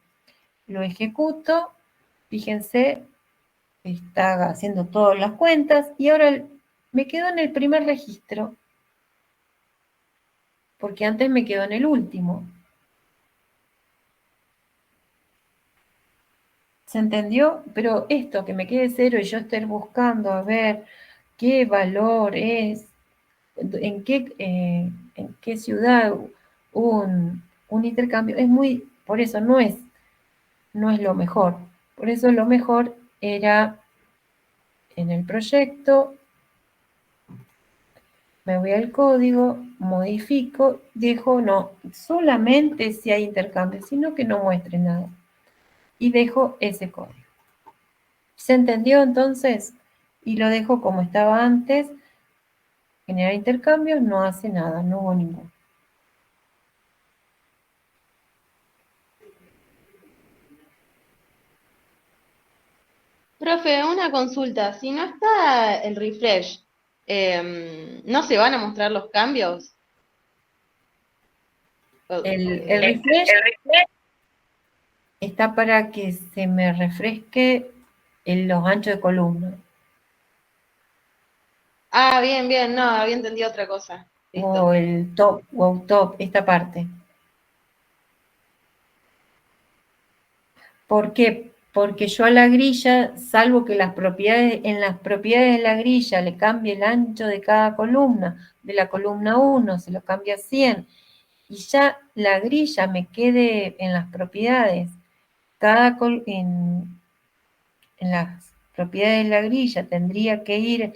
Lo ejecuto, fíjense, está haciendo todas las cuentas y ahora me quedo en el primer registro, porque antes me quedo en el último. ¿Se entendió? Pero esto, que me quede 0 y yo esté buscando a ver qué valor es, en qué ciudad hubo un intercambio, es muy, por eso no es lo mejor. Por eso lo mejor era en el proyecto, me voy al código, modifico, dejo no, solamente si hay intercambio, sino que no muestre nada. Y dejo ese código. ¿Se entendió entonces? Y lo dejo como estaba antes. Generar intercambios, no hace nada, no hubo ninguno. Profe, una consulta. Si no está el refresh, ¿no se van a mostrar los cambios? El refresh está para que se me refresque en los anchos de columna. Ah, bien, bien, no, había entendido otra cosa. Listo. O el top, wow top, esta parte. ¿Por qué? Porque yo a la grilla, salvo que en las propiedades de la grilla le cambie el ancho de cada columna, de la columna 1 se lo cambia a 100, y ya la grilla me quede en las propiedades, en las propiedades de la grilla tendría que ir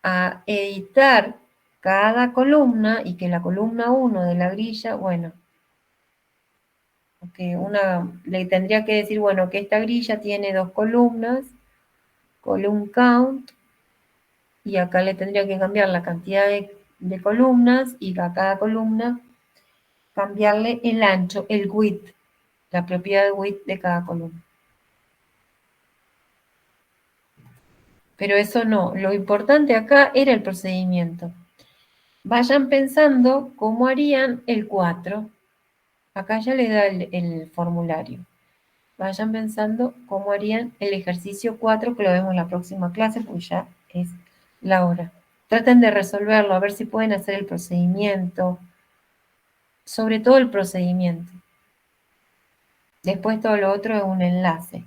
a editar cada columna y que la columna 1 de la grilla, bueno, que le tendría que decir, bueno, que esta grilla tiene 2 columnas, column count, y acá le tendría que cambiar la cantidad de columnas y a cada columna cambiarle el ancho, el width, la propiedad de width de cada columna. Pero eso no, lo importante acá era el procedimiento. Vayan pensando cómo harían el 4. Acá ya les da el formulario. Vayan pensando cómo harían el ejercicio 4, que lo vemos en la próxima clase, porque ya es la hora. Traten de resolverlo, a ver si pueden hacer el procedimiento. Sobre todo el procedimiento. Después todo lo otro es un enlace.